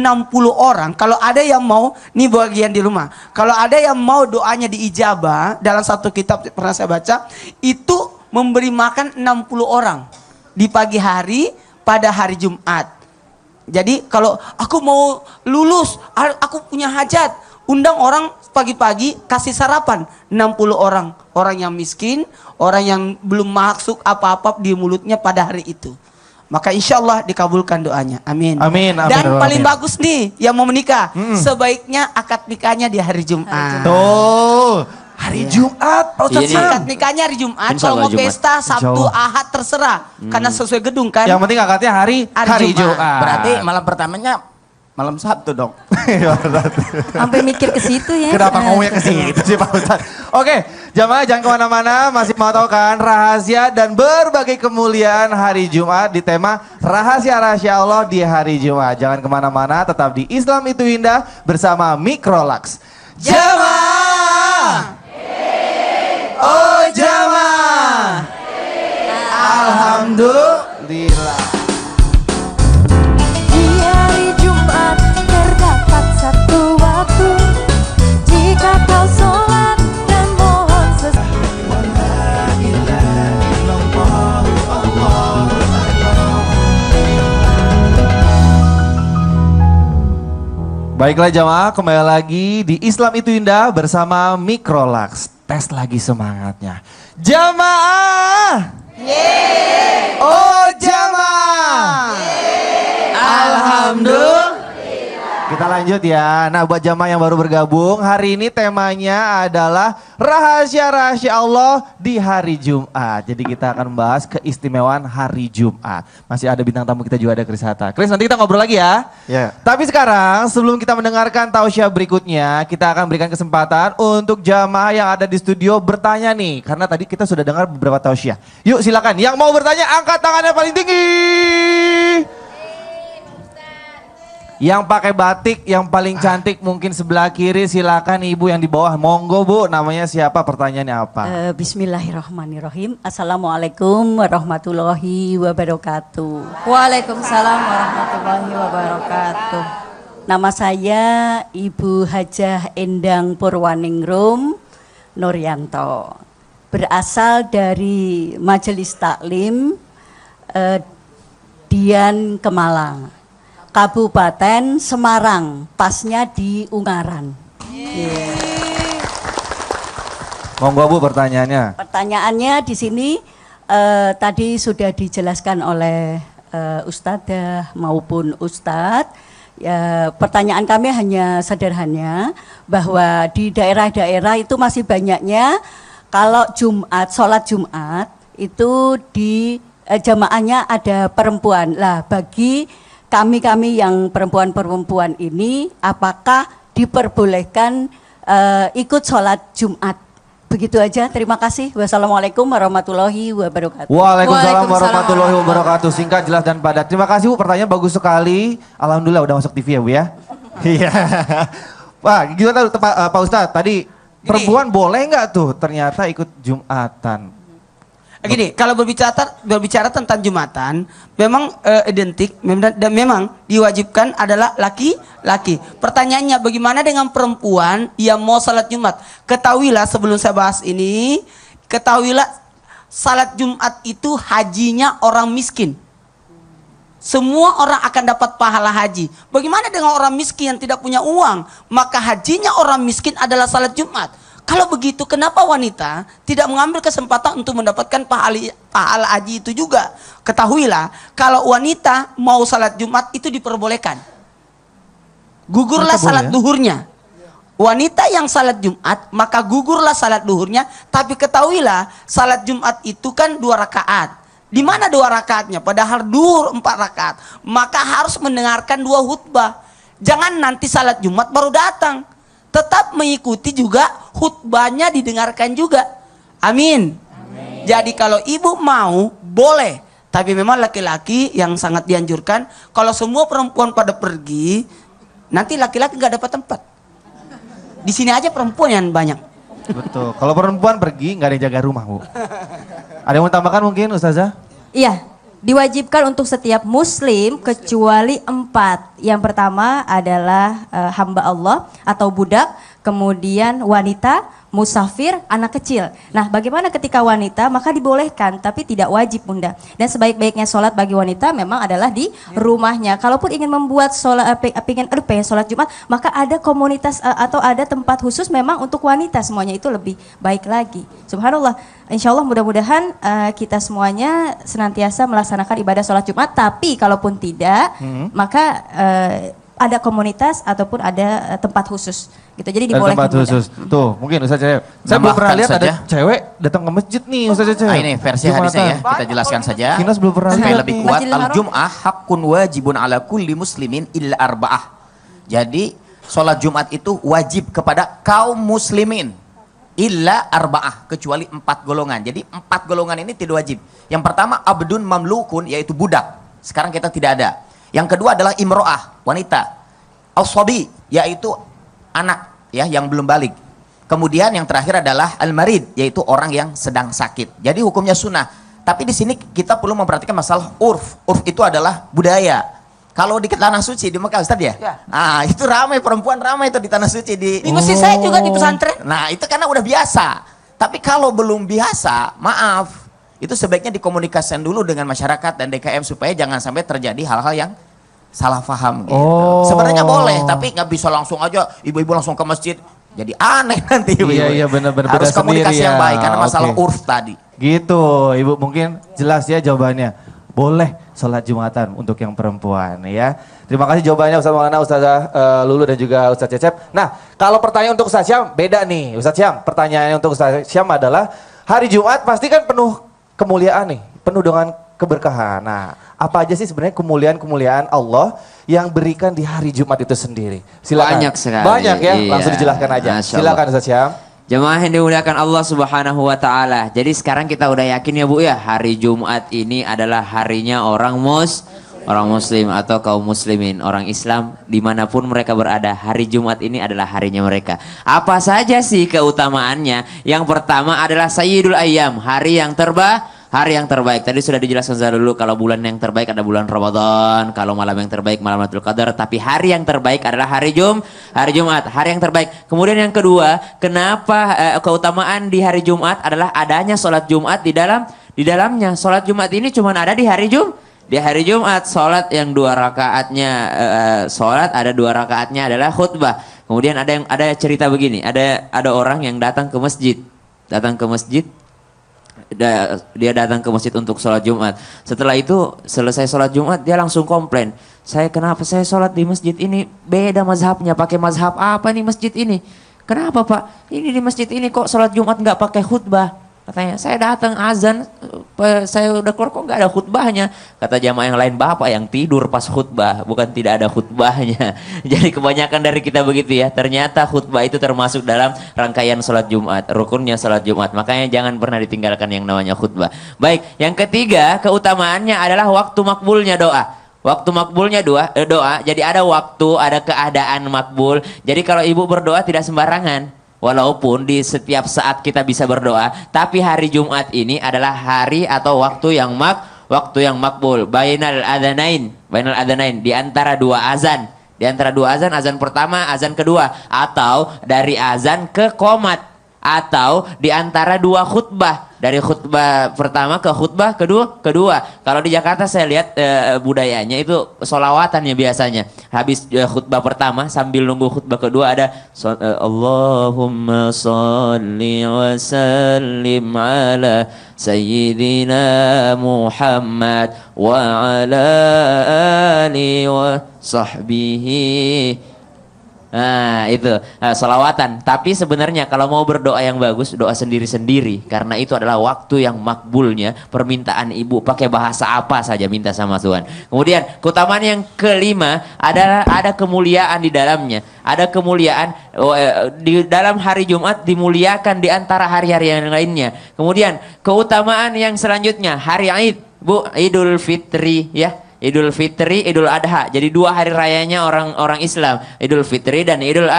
[SPEAKER 5] orang. Kalau ada yang mau, nih bagian di rumah. Kalau ada yang mau doanya diijabah, dalam satu kitab pernah saya baca, itu memberi makan 60 orang di pagi hari pada hari Jumat. Jadi kalau aku mau lulus, aku punya hajat, undang orang pagi-pagi kasih sarapan 60 orang. Orang yang miskin, orang yang belum masuk apa-apa di mulutnya pada hari itu. Maka insya Allah dikabulkan doanya. Amin.
[SPEAKER 1] Amin, amin,
[SPEAKER 5] Dan
[SPEAKER 1] amin.
[SPEAKER 5] paling bagus nih yang mau menikah, sebaiknya akad nikahnya di hari Jumat.
[SPEAKER 1] Tuh, hari Jumat. Pak Ustadz
[SPEAKER 6] Iya, nih.
[SPEAKER 5] Akad nikahnya hari Jumat.
[SPEAKER 6] Insya
[SPEAKER 5] Kalau
[SPEAKER 6] Allah
[SPEAKER 5] mau
[SPEAKER 6] Jumat.
[SPEAKER 5] pesta Sabtu,
[SPEAKER 1] Allah.
[SPEAKER 5] Ahad terserah. Karena sesuai gedung kan.
[SPEAKER 1] Yang penting akadnya hari
[SPEAKER 5] Hari Jumat.
[SPEAKER 8] Berarti malam pertamanya malam Sabtu dong.
[SPEAKER 7] Sampai mikir ke situ ya.
[SPEAKER 1] Kenapa ngomongnya ke situ sih Pak Ustadz? Oke, jamaah jangan kemana-mana, masih mau tahu kan rahasia dan berbagai kemuliaan hari Jumat di tema rahasia-rahasia Allah di hari Jumat. Jangan kemana-mana, tetap di Islam itu Indah bersama Mikrolux. Jamaah! Oh jamaah! Alhamdulillah.
[SPEAKER 9] Di hari Jumat terdapat satu waktu, jika kau sholat dan mohon
[SPEAKER 1] Baiklah jamaah, kembali lagi di Islam itu Indah bersama Mikrolux. Tes lagi semangatnya. Jamaah! Oh jamaah! Alhamdulillah. Kita Kita lanjut ya. Nah, buat jamaah yang baru bergabung, hari ini temanya adalah rahasia-rahasia Allah di hari Jumat. Jadi kita akan membahas keistimewaan hari Jumat. Masih ada bintang tamu kita juga, ada Chris Hatta. Chris, nanti kita ngobrol lagi ya.
[SPEAKER 4] Ya.
[SPEAKER 1] Tapi sekarang sebelum kita mendengarkan tausiah berikutnya, kita akan berikan kesempatan untuk jamaah yang ada di studio bertanya nih. Karena tadi kita sudah dengar beberapa tausiah. Yuk silakan, yang mau bertanya angkat tangannya paling tinggi. Yang pakai batik yang paling cantik mungkin sebelah kiri, silakan ibu yang di bawah. Monggo bu, namanya siapa, pertanyaannya apa?
[SPEAKER 10] Bismillahirrahmanirrahim. Assalamualaikum warahmatullahi wabarakatuh.
[SPEAKER 7] Waalaikumsalam warahmatullahi wabarakatuh.
[SPEAKER 10] Nama saya Ibu Hajah Endang Purwaningrum Nuryanto. Berasal dari Majelis Taklim Dian Kemalang, Kabupaten Semarang, pasnya di Ungaran.
[SPEAKER 1] Monggo bu, pertanyaannya.
[SPEAKER 10] Pertanyaannya di sini tadi sudah dijelaskan oleh Ustadzah maupun Ustadz. Pertanyaan kami hanya sederhana bahwa di daerah-daerah itu masih banyaknya kalau Jumat, sholat Jumat itu di jamaahnya ada perempuan. Lah bagi kami yang perempuan-perempuan ini apakah diperbolehkan ikut sholat Jumat? Begitu aja, terima kasih. Wassalamualaikum warahmatullahi wabarakatuh.
[SPEAKER 1] Waalaikumsalam warahmatullahi wabarakatuh. Singkat, jelas dan padat. Terima kasih bu, pertanyaan bagus sekali. Alhamdulillah udah masuk TV ya bu ya. Iya. Wah gimana Pak Ustadz tadi, perempuan boleh nggak tuh ternyata ikut Jumatan?
[SPEAKER 5] Gini, kalau berbicara tentang Jumatan, memang identik dan memang diwajibkan adalah laki-laki. Pertanyaannya, bagaimana dengan perempuan yang mau salat Jumat? Ketahuilah sebelum saya bahas ini, ketahuilah salat Jumat itu hajinya orang miskin. Semua orang akan dapat pahala haji. Bagaimana dengan orang miskin yang tidak punya uang? Maka hajinya orang miskin adalah salat Jumat. Kalau begitu, kenapa wanita tidak mengambil kesempatan untuk mendapatkan pahala haji itu juga? Ketahuilah, kalau wanita mau salat Jumat itu diperbolehkan. Gugurlah salat duhurnya. Wanita yang salat Jumat, maka gugurlah salat duhurnya. Tapi ketahuilah, salat Jumat itu kan 2 rakaat. Di mana 2 rakaatnya? Padahal duhur 4 rakaat. Maka harus mendengarkan 2 khutbah. Jangan nanti salat Jumat baru datang. Tetap mengikuti juga khutbahnya didengarkan juga. Amin. Jadi kalau ibu mau boleh, tapi memang laki-laki yang sangat dianjurkan. Kalau semua perempuan pada pergi, nanti laki-laki nggak dapat tempat. Di sini aja perempuan yang banyak.
[SPEAKER 1] Betul. Kalau perempuan pergi nggak ada yang jaga rumah bu. Ada yang mau tambahkan mungkin Ustazah?
[SPEAKER 7] Iya, diwajibkan untuk setiap muslim kecuali 4. Yang pertama adalah hamba Allah atau budak, kemudian wanita, musafir, anak kecil. Nah, bagaimana ketika wanita? Maka dibolehkan, tapi tidak wajib bunda. Dan sebaik-baiknya sholat bagi wanita memang adalah di rumahnya. Kalaupun ingin membuat sholat, pengen sholat Jumat, maka ada komunitas atau ada tempat khusus memang untuk wanita, semuanya itu lebih baik lagi. Subhanallah. Insya Allah mudah-mudahan kita semuanya senantiasa melaksanakan ibadah sholat Jumat. Tapi kalaupun tidak, maka ada komunitas ataupun ada tempat khusus gitu. Jadi dibolehkan.
[SPEAKER 1] Tempat khusus. Tuh, mungkin Ustaz Cewek. Saya belum pernah lihat ada cewek datang ke masjid nih Ustaz Cewek.
[SPEAKER 8] Nah, ini versi hadisnya ya, kita jelaskan saja.
[SPEAKER 1] Kinas belum pernah
[SPEAKER 8] Supaya
[SPEAKER 1] lihat
[SPEAKER 8] lebih
[SPEAKER 1] nih.
[SPEAKER 8] kuat, al-jum'ah haqqun wajibun ala kulli muslimin illa arba'ah. Jadi, sholat Jumat itu wajib kepada kaum muslimin illa arba'ah, kecuali 4 golongan. Jadi 4 golongan ini tidak wajib. Yang pertama abdun mamlukun, yaitu budak. Sekarang kita tidak ada. Yang kedua adalah imro'ah, wanita. Al-sobi, yaitu anak ya yang belum balik. Kemudian yang terakhir adalah al-marid, yaitu orang yang sedang sakit. Jadi hukumnya sunnah. Tapi di sini kita perlu memperhatikan masalah urf. Urf itu adalah budaya. Kalau di tanah suci di Mekah Ustaz ya? Ah, itu ramai, perempuan ramai itu di tanah suci di
[SPEAKER 5] masjid saya juga di pesantren.
[SPEAKER 8] Nah, itu karena udah biasa. Tapi kalau belum biasa, maaf, itu sebaiknya dikomunikasikan dulu dengan masyarakat dan DKM supaya jangan sampai terjadi hal-hal yang salah paham gitu. Sebenarnya boleh, tapi nggak bisa langsung aja ibu-ibu langsung ke masjid. Jadi aneh nanti ibu-ibu.
[SPEAKER 1] Iya benar-benar.
[SPEAKER 8] Harus komunikasi
[SPEAKER 1] sendiri,
[SPEAKER 8] yang
[SPEAKER 1] ya.
[SPEAKER 8] baik karena masalah urf tadi.
[SPEAKER 1] Gitu, Ibu mungkin jelas ya jawabannya. boleh sholat Jumatan untuk yang perempuan ya. Terima kasih jawabannya Ustaz Maulana, Ustazah Lulu dan juga Ustaz Cecep. Nah, kalau pertanyaan untuk Ustaz Syam beda nih. Ustaz Syam, pertanyaannya untuk Ustaz Syam adalah hari Jumat pasti kan penuh kemuliaan nih, penuh dengan keberkahan. Nah, apa aja sih sebenarnya kemuliaan-kemuliaan Allah yang berikan di hari Jumat itu sendiri? Silakan.
[SPEAKER 6] Banyak sekali.
[SPEAKER 1] Banyak ya,
[SPEAKER 6] Iya.
[SPEAKER 1] langsung dijelaskan aja.
[SPEAKER 6] Masya Allah.
[SPEAKER 1] Silakan Ustaz Syam.
[SPEAKER 6] Jemaah yang dimuliakan Allah Subhanahu wa taala. Jadi sekarang kita udah yakin ya Bu ya, hari Jumat ini adalah harinya orang muslim atau kaum muslimin, orang Islam dimanapun mereka berada. Hari Jumat ini adalah harinya mereka. Apa saja sih keutamaannya? Yang pertama adalah Sayyidul Ayyam, hari yang terbaik. Tadi sudah dijelaskan dulu, kalau bulan yang terbaik ada bulan Ramadan, kalau malam yang terbaik malam Lailatul Qadar, tapi hari yang terbaik adalah hari Jumat, hari yang terbaik. Kemudian yang kedua, kenapa keutamaan di hari Jumat adalah adanya sholat Jumat di dalamnya. Sholat Jumat ini cuma ada di hari Jumat, sholat yang 2 rakaatnya, sholat ada 2 rakaatnya adalah khutbah. Kemudian ada cerita begini, ada orang yang datang ke masjid, dia datang ke masjid untuk sholat Jumat. Setelah itu selesai sholat Jumat dia langsung komplain, kenapa saya sholat di masjid ini beda mazhabnya, pakai mazhab apa nih masjid ini? Kenapa Pak? Ini di masjid ini kok sholat Jumat nggak pakai khutbah? Katanya, saya datang azan, saya udah keluar kok nggak ada khutbahnya. Kata jamaah yang lain, Bapak yang tidur pas khutbah, bukan tidak ada khutbahnya. Jadi kebanyakan dari kita begitu ya. Ternyata khutbah itu termasuk dalam rangkaian sholat Jumat, rukunnya sholat Jumat. Makanya jangan pernah ditinggalkan yang namanya khutbah. Baik, yang ketiga keutamaannya adalah waktu makbulnya doa. Waktu makbulnya doa, jadi ada waktu, ada keadaan makbul. Jadi kalau ibu berdoa tidak sembarangan. Walaupun di setiap saat kita bisa berdoa, tapi hari Jumat ini adalah hari atau waktu yang makbul. Bainal adzanain, di antara 2 azan. Di antara 2 azan, azan pertama, azan kedua, atau dari azan ke qomat, atau di antara 2 khutbah, dari khutbah pertama ke khutbah kedua. Kalau di Jakarta saya lihat budayanya itu sholawatannya biasanya. Habis khutbah pertama sambil nunggu khutbah kedua ada Allahumma sholli wa sallim ala sayyidina Muhammad wa ala alihi wa sahbihi. Nah itu sholawatan. Tapi sebenarnya kalau mau berdoa yang bagus, doa sendiri-sendiri, karena itu adalah waktu yang makbulnya. Permintaan ibu pakai bahasa apa saja minta sama Tuhan. Kemudian keutamaan yang kelima adalah ada kemuliaan di dalamnya. Ada kemuliaan di dalam hari Jumat, dimuliakan di antara hari-hari yang lainnya. Kemudian keutamaan yang selanjutnya hari Id, Bu, Idul Fitri ya. Idul Fitri, Idul Adha. Jadi 2 hari rayanya orang Islam, Idul Fitri dan Idul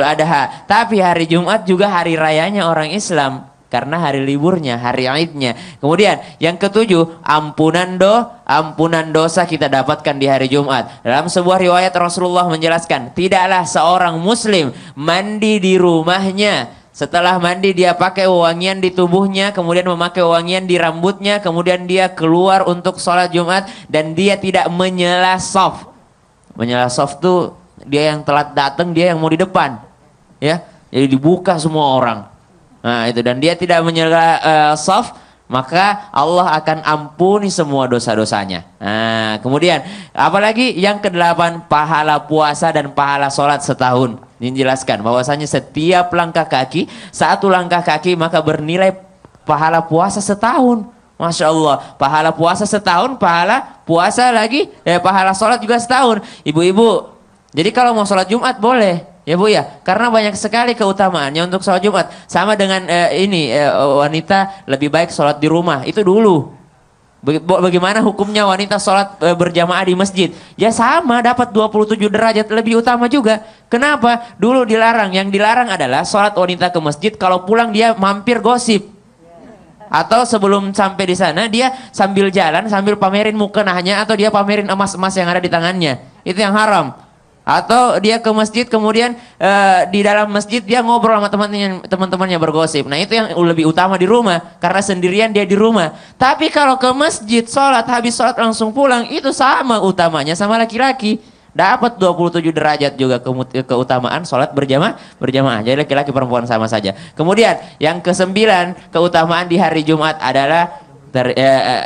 [SPEAKER 6] Adha. Tapi hari Jumat juga hari rayanya orang Islam karena hari liburnya, hari Idnya. Kemudian yang ketujuh, ampunan dosa kita dapatkan di hari Jumat. Dalam sebuah riwayat Rasulullah menjelaskan, tidaklah seorang muslim mandi di rumahnya. Setelah mandi dia pakai wangian di tubuhnya, kemudian memakai wangian di rambutnya, kemudian dia keluar untuk sholat Jumat dan dia tidak menyela shaf. Menyela shaf tuh dia yang telat datang, dia yang mau di depan, ya. Jadi dibuka semua orang. Nah itu, dan dia tidak menyela shaf, maka Allah akan ampuni semua dosa-dosanya. Nah kemudian apalagi yang ke-8, pahala puasa dan pahala sholat setahun. Dijelaskan bahwasanya setiap langkah kaki, 1 langkah kaki maka bernilai pahala puasa setahun. Masya Allah, pahala puasa setahun, pahala puasa lagi, pahala sholat juga setahun. Ibu-ibu, jadi kalau mau sholat Jumat boleh, ya Bu ya, karena banyak sekali keutamaannya untuk sholat Jumat. Sama dengan wanita lebih baik sholat di rumah, itu dulu. Bagaimana hukumnya wanita sholat berjamaah di masjid? Ya sama, dapat 27 derajat, lebih utama juga. Kenapa? Dulu dilarang. Yang dilarang adalah sholat wanita ke masjid, kalau pulang dia mampir gosip. Atau sebelum sampai di sana dia sambil jalan, sambil pamerin mukenahnya, atau dia pamerin emas-emas yang ada di tangannya. Itu yang haram. Atau dia ke masjid kemudian di dalam masjid dia ngobrol sama teman-temannya bergosip. Nah itu yang lebih utama di rumah, karena sendirian dia di rumah. Tapi kalau ke masjid sholat, habis sholat langsung pulang, itu sama utamanya sama laki-laki. Dapat 27 derajat juga keutamaan sholat berjamaah. Jadi laki-laki perempuan sama saja. Kemudian yang ke-9 keutamaan di hari Jumat adalah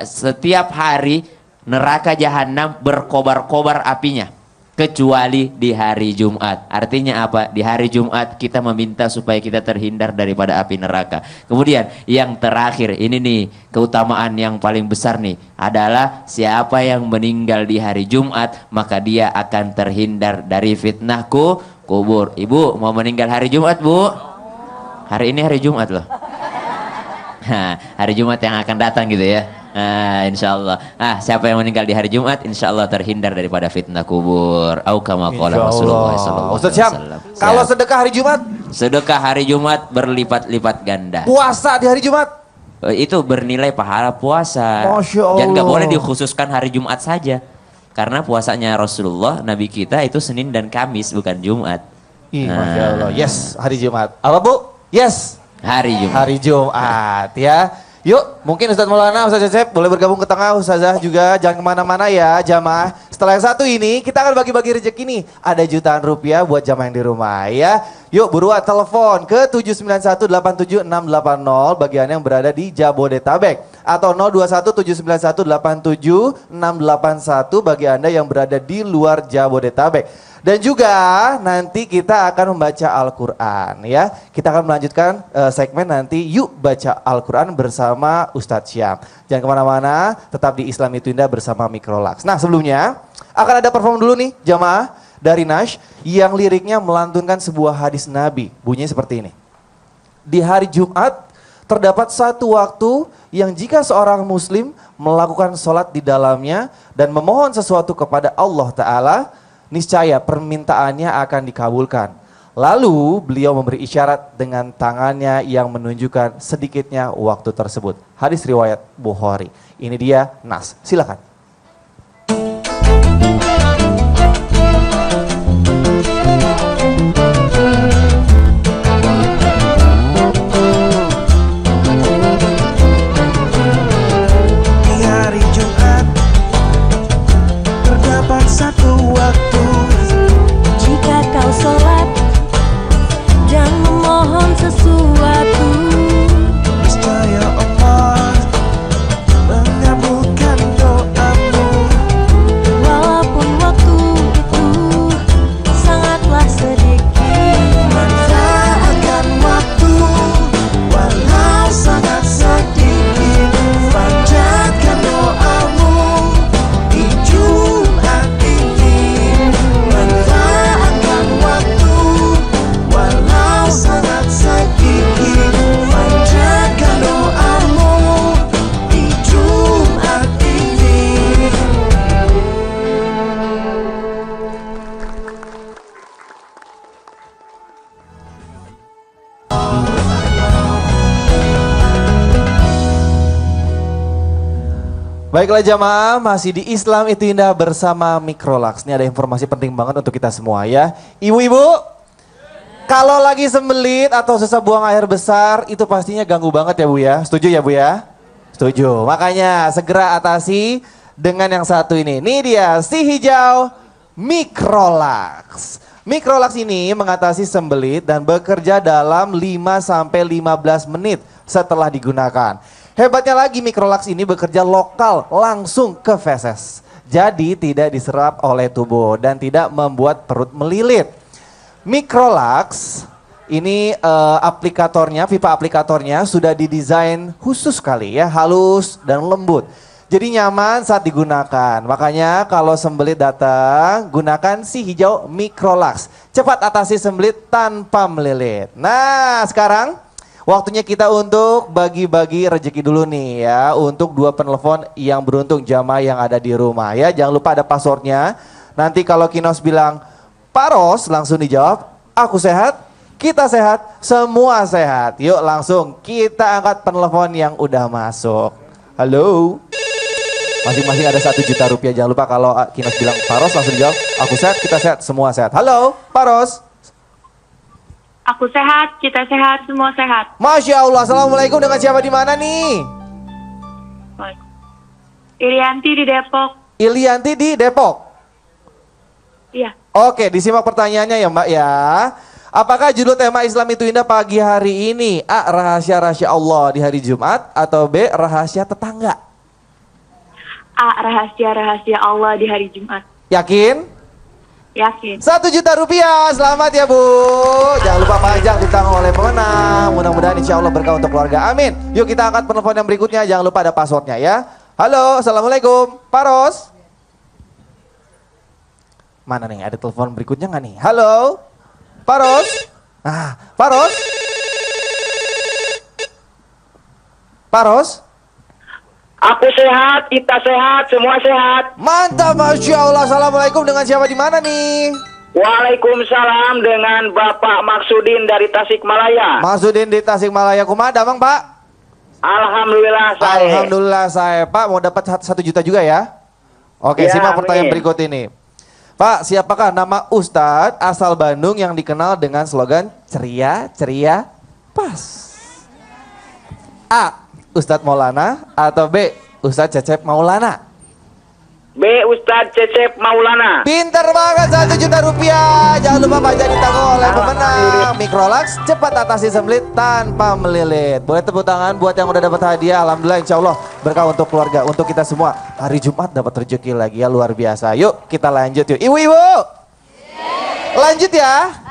[SPEAKER 6] setiap hari neraka jahanam berkobar-kobar apinya kecuali di hari Jumat. Artinya apa? Di hari Jumat kita meminta supaya kita terhindar daripada api neraka. Kemudian yang terakhir ini nih, keutamaan yang paling besar nih adalah siapa yang meninggal di hari Jumat maka dia akan terhindar dari fitnah kubur. Ibu mau meninggal hari Jumat, Bu? Hari ini hari Jumat loh. Hari Jumat yang akan datang gitu ya. Insya Allah. Siapa yang meninggal di hari Jumat, insya Allah terhindar daripada fitnah kubur. Au kama qala Rasulullah sallallahu
[SPEAKER 1] Ustaz
[SPEAKER 6] alaihi
[SPEAKER 1] Syam,
[SPEAKER 6] wasallam.
[SPEAKER 1] kalau sedekah hari Jumat,
[SPEAKER 6] Sedekah hari Jumat berlipat-lipat ganda.
[SPEAKER 1] puasa di hari Jumat,
[SPEAKER 6] Itu bernilai pahala puasa.
[SPEAKER 1] Masya Allah.
[SPEAKER 6] Dan nggak boleh dikhususkan hari Jumat saja. Karena puasanya Rasulullah, Nabi kita itu Senin dan Kamis, bukan Jumat.
[SPEAKER 1] Masya Allah. Yes, hari Jumat. Apa Bu? Yes,
[SPEAKER 6] Hari Jumat.
[SPEAKER 1] hari Jumat ya. Yuk, mungkin Ustadz Maulana, Ustadz Cecep boleh bergabung ke tengah, Ustazah juga jangan kemana-mana ya jamaah. Setelah yang satu ini kita akan bagi-bagi rezeki nih. Ada jutaan rupiah buat jamaah yang di rumah ya. Yuk buruan telepon ke 791876680 bagian yang berada di Jabodetabek. Atau 021791876681 bagi Anda yang berada di luar Jabodetabek. Dan juga nanti kita akan membaca Al-Quran ya. Kita akan melanjutkan segmen nanti Yuk Baca Al-Quran bersama Ustadz Syam. Jangan kemana-mana, tetap di Islam Itu Indah bersama Mikrolax. Nah sebelumnya akan ada perform dulu nih jamaah dari Nash yang liriknya melantunkan sebuah hadis Nabi. Bunyinya seperti ini. Di hari Jumat terdapat satu waktu yang jika seorang muslim melakukan sholat di dalamnya dan memohon sesuatu kepada Allah Ta'ala, niscaya permintaannya akan dikabulkan. Lalu beliau memberi isyarat dengan tangannya yang menunjukkan sedikitnya waktu tersebut. Hadis riwayat Bukhari. Ini dia Nas. Silakan.
[SPEAKER 11] Di hari Jumat terdapat satu waktu
[SPEAKER 9] Jika kau sholat dan memohon sesuatu,
[SPEAKER 11] niscaya Allah mengabulkan doamu.
[SPEAKER 9] walaupun waktu itu sangatlah sedikit.
[SPEAKER 11] Manfaatkan waktu walau sangat sedikit. Panjatkan doamu di Jumat ini. Manfaatkan waktu walau sangat sedikit. Panjatkan doamu di Jumat ini.
[SPEAKER 1] Baiklah jamaah, masih di Islam Itu Indah bersama Mikrolax. Ini ada informasi penting banget untuk kita semua ya. Ibu-ibu, kalau lagi sembelit atau susah buang air besar, itu pastinya ganggu banget ya Bu ya. Setuju ya Bu ya? Setuju. Makanya segera atasi dengan yang satu ini. Ini dia si hijau Mikrolax. Mikrolax ini mengatasi sembelit dan bekerja dalam 5-15 menit setelah digunakan. Hebatnya lagi Mikrolax ini bekerja lokal langsung ke feses. Jadi tidak diserap oleh tubuh dan tidak membuat perut melilit. Mikrolax ini aplikatornya, pipa aplikatornya sudah didesain khusus sekali ya, halus dan lembut. Jadi nyaman saat digunakan. Makanya kalau sembelit datang, gunakan si hijau Mikrolax. Cepat atasi sembelit tanpa melilit. Nah sekarang waktunya kita untuk bagi-bagi rezeki dulu nih ya. Untuk 2 penelpon yang beruntung jamaah yang ada di rumah ya. Jangan lupa ada passwordnya. Nanti kalau Kinos bilang Pak Ros langsung dijawab, aku sehat, kita sehat, semua sehat. Yuk langsung kita angkat penelpon yang udah masuk. Halo. Masing-masing ada 1 juta rupiah. Jangan lupa kalau Kinos bilang Pak Ros langsung dijawab, aku sehat, kita sehat, semua sehat. Halo Pak Ros.
[SPEAKER 12] Aku sehat, kita sehat, semua sehat.
[SPEAKER 1] Masya Allah, Assalamualaikum, dengan siapa di mana nih?
[SPEAKER 12] Irianti di Depok.
[SPEAKER 1] Ilianti di Depok.
[SPEAKER 12] Iya.
[SPEAKER 1] Oke, disimak pertanyaannya ya Mbak ya. Apakah judul tema Islam Itu Indah pagi hari ini A. Rahasia-rahasia Allah di hari Jumat atau B. Rahasia tetangga?
[SPEAKER 12] A. Rahasia-rahasia Allah di hari Jumat.
[SPEAKER 1] Yakin?
[SPEAKER 12] Yakin.
[SPEAKER 1] 1 juta rupiah, selamat ya Bu. Jangan lupa panjang ditanggung oleh pemenang. Mudah-mudahan insya Allah berkah untuk keluarga. Amin. Yuk kita angkat penelpon yang berikutnya. Jangan lupa ada passwordnya ya. Halo, assalamualaikum. Pak Ros. Mana nih? Ada telepon berikutnya nggak nih? Halo, Pak Ros. Ah, Pak Ros. Pak Ros.
[SPEAKER 13] Aku sehat, kita sehat, semua sehat.
[SPEAKER 1] Mantap, Masya Allah. Assalamualaikum, dengan siapa di mana nih?
[SPEAKER 13] Waalaikumsalam, dengan Bapak Maksudin dari Tasikmalaya.
[SPEAKER 1] Maksudin di Tasikmalaya. Kumaha Bang Pak?
[SPEAKER 13] Alhamdulillah saya.
[SPEAKER 1] Alhamdulillah saya. Pak mau dapat 1 juta juga ya? Oke,
[SPEAKER 13] Ya,
[SPEAKER 1] simak pertanyaan
[SPEAKER 13] amin.
[SPEAKER 1] berikut ini. Pak, siapakah nama Ustadz asal Bandung yang dikenal dengan slogan ceria, ceria, pas? A. Ustadz Maulana atau B. Ustadz Cecep Maulana?
[SPEAKER 13] B. Ustadz Cecep Maulana.
[SPEAKER 1] Pinter banget, 1 juta rupiah. Jangan lupa pajak ditanggung oleh pemenang Microlax. Cepat atasi sembelit tanpa melilit. Boleh tepuk tangan buat yang udah dapat hadiah. Alhamdulillah, insya Allah berkah untuk keluarga, untuk kita semua. Hari Jumat dapat rezeki lagi ya, luar biasa. Yuk kita lanjut yuk. Ibu-ibu, lanjut ya.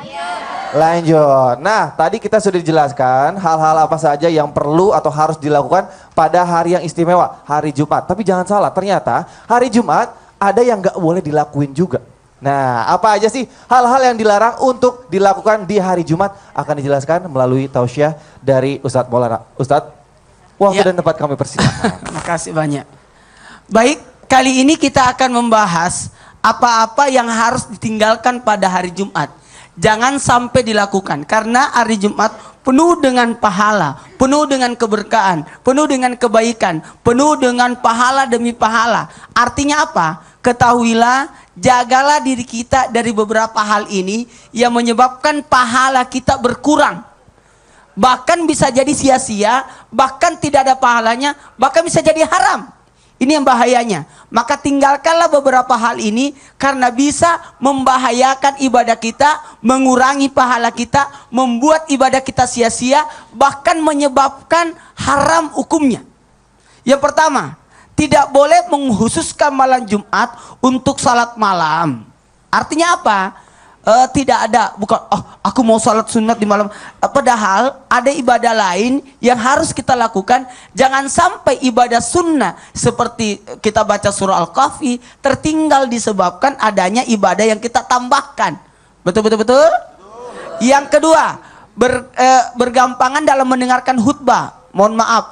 [SPEAKER 1] Lanjut. Nah, tadi kita sudah dijelaskan hal-hal apa saja yang perlu atau harus dilakukan pada hari yang istimewa, hari Jumat. Tapi jangan salah, ternyata hari Jumat ada yang nggak boleh dilakuin juga. Nah, apa aja sih hal-hal yang dilarang untuk dilakukan di hari Jumat akan dijelaskan melalui tausiah dari Ustadz Maulana. Ustadz, waktu dan tempat kami persilakan.
[SPEAKER 5] Makasih banyak. Baik, kali ini kita akan membahas apa-apa yang harus ditinggalkan pada hari Jumat. Jangan sampai dilakukan karena hari Jumat penuh dengan pahala, penuh dengan keberkahan, penuh dengan kebaikan, penuh dengan pahala demi pahala. Artinya apa? Ketahuilah, jagalah diri kita dari beberapa hal ini yang menyebabkan pahala kita berkurang. Bahkan bisa jadi sia-sia, bahkan tidak ada pahalanya, bahkan bisa jadi haram. Ini yang bahayanya. Maka tinggalkanlah beberapa hal ini karena bisa membahayakan ibadah kita, mengurangi pahala kita, membuat ibadah kita sia-sia, bahkan menyebabkan haram hukumnya. Yang pertama, tidak boleh mengkhususkan malam Jumat untuk salat malam. Artinya apa? Tidak ada, bukan aku mau salat sunat di malam. Padahal ada ibadah lain yang harus kita lakukan. Jangan sampai ibadah sunnah seperti kita baca surah Al-Kahfi tertinggal disebabkan adanya ibadah yang kita tambahkan. Betul? Yang kedua, bergampangan dalam mendengarkan khutbah. Mohon maaf,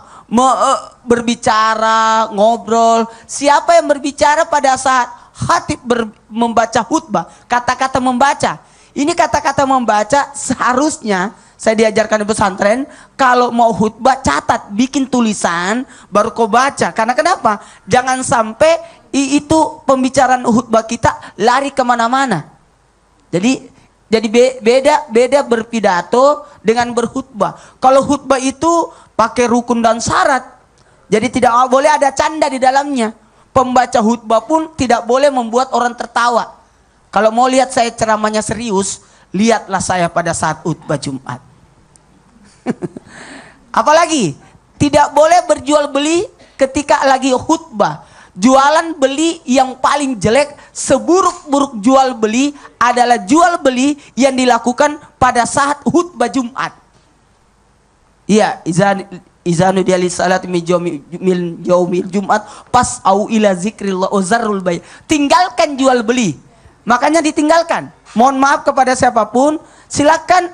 [SPEAKER 5] berbicara, ngobrol. Siapa yang berbicara pada saat khatib membaca khutbah, kata-kata membaca. Ini kata-kata membaca seharusnya saya diajarkan di pesantren, kalau mau khutbah catat, bikin tulisan, baru kau baca. Karena kenapa? Jangan sampai itu pembicaraan khutbah kita lari kemana-mana. Jadi beda berpidato dengan berkhutbah. Kalau khutbah itu pakai rukun dan syarat, jadi tidak boleh ada canda di dalamnya. Pembaca khutbah pun tidak boleh membuat orang tertawa. Kalau mau lihat saya ceramahnya serius, lihatlah saya pada saat khutbah Jumat. Apalagi tidak boleh berjual beli ketika lagi khutbah. Jualan beli yang paling jelek, seburuk-buruk jual beli adalah jual beli yang dilakukan pada saat khutbah Jumat. Iya, izanu diali salat min yaumil Jumat pas au ila zikrillah uzarul bay. Tinggalkan jual beli. Makanya ditinggalkan. Mohon maaf kepada siapapun, silakan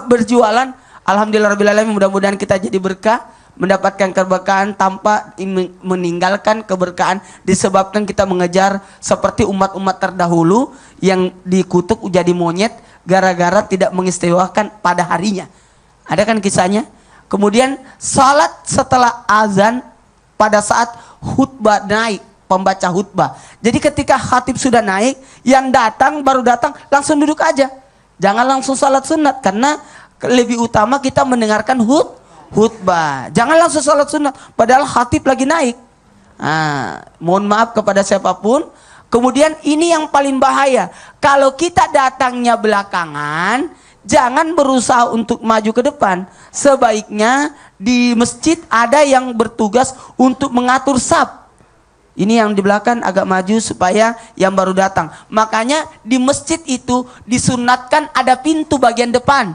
[SPEAKER 5] berjualan. Alhamdulillah rabbil alamin, mudah-mudahan kita jadi berkah, mendapatkan keberkahan tanpa meninggalkan keberkahan disebabkan kita mengejar seperti umat-umat terdahulu yang dikutuk jadi monyet gara-gara tidak mengistimewakan pada harinya. Ada kan kisahnya? Kemudian salat setelah azan pada saat khutbah naik, pembaca khutbah. Jadi ketika khatib sudah naik, yang datang baru datang langsung duduk aja. Jangan langsung salat sunat karena lebih utama kita mendengarkan khutbah. Jangan langsung salat sunat padahal khatib lagi naik. Mohon maaf kepada siapapun. Kemudian ini yang paling bahaya. Kalau kita datangnya belakangan, jangan berusaha untuk maju ke depan. Sebaiknya di masjid ada yang bertugas untuk mengatur saf. Ini yang di belakang agak maju supaya yang baru datang. Makanya di masjid itu disunatkan ada pintu bagian depan.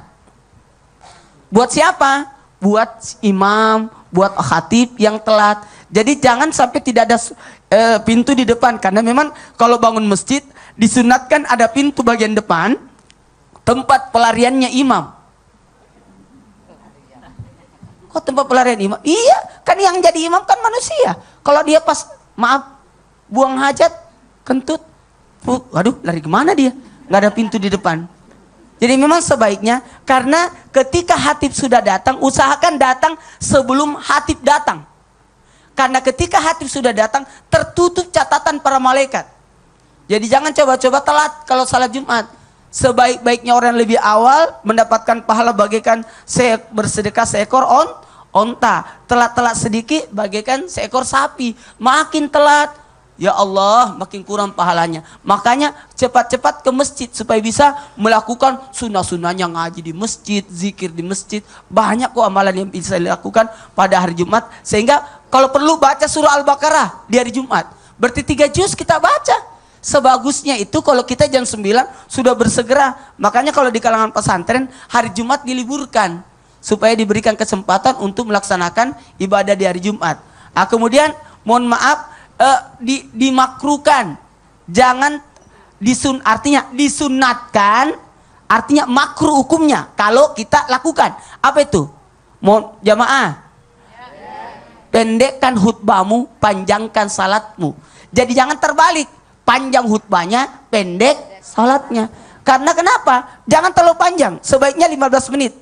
[SPEAKER 5] Buat siapa? Buat imam, buat khatib yang telat. Jadi jangan sampai tidak ada pintu di depan. Karena memang kalau bangun masjid disunatkan ada pintu bagian depan, tempat pelariannya imam. Kok tempat pelarian imam? Iya, kan yang jadi imam kan manusia. Kalau dia pas, maaf, buang hajat, kentut, waduh, lari kemana dia? Nggak ada pintu di depan. Jadi memang sebaiknya, karena ketika hatib sudah datang, usahakan datang sebelum hatib datang. Karena ketika hatib sudah datang, tertutup catatan para malaikat. Jadi jangan coba-coba telat kalau salat Jumat. Sebaik-baiknya orang lebih awal mendapatkan pahala bagaikan bersedekah seekor onta. Telat-telat sedikit bagaikan seekor sapi. Makin telat, ya Allah, makin kurang pahalanya. Makanya cepat-cepat ke masjid supaya bisa melakukan sunnah-sunnahnya, ngaji di masjid, zikir di masjid. Banyak kok amalan yang bisa dilakukan pada hari Jumat. Sehingga kalau perlu baca surah Al-Baqarah di hari Jumat. Berarti 3 juz kita baca. Sebagusnya itu kalau kita jam 9 sudah bersegera. Makanya kalau di kalangan pesantren hari Jumat diliburkan. Supaya diberikan kesempatan untuk melaksanakan ibadah di hari Jumat. Kemudian mohon maaf, dimakruhkan, jangan artinya disunatkan, artinya makruh hukumnya kalau kita lakukan. Apa itu? Mohon jamaah, pendekkan khutbahmu, panjangkan salatmu. Jadi jangan terbalik, panjang khutbahnya, pendek salatnya. Karena kenapa? Jangan terlalu panjang, sebaiknya 15 menit.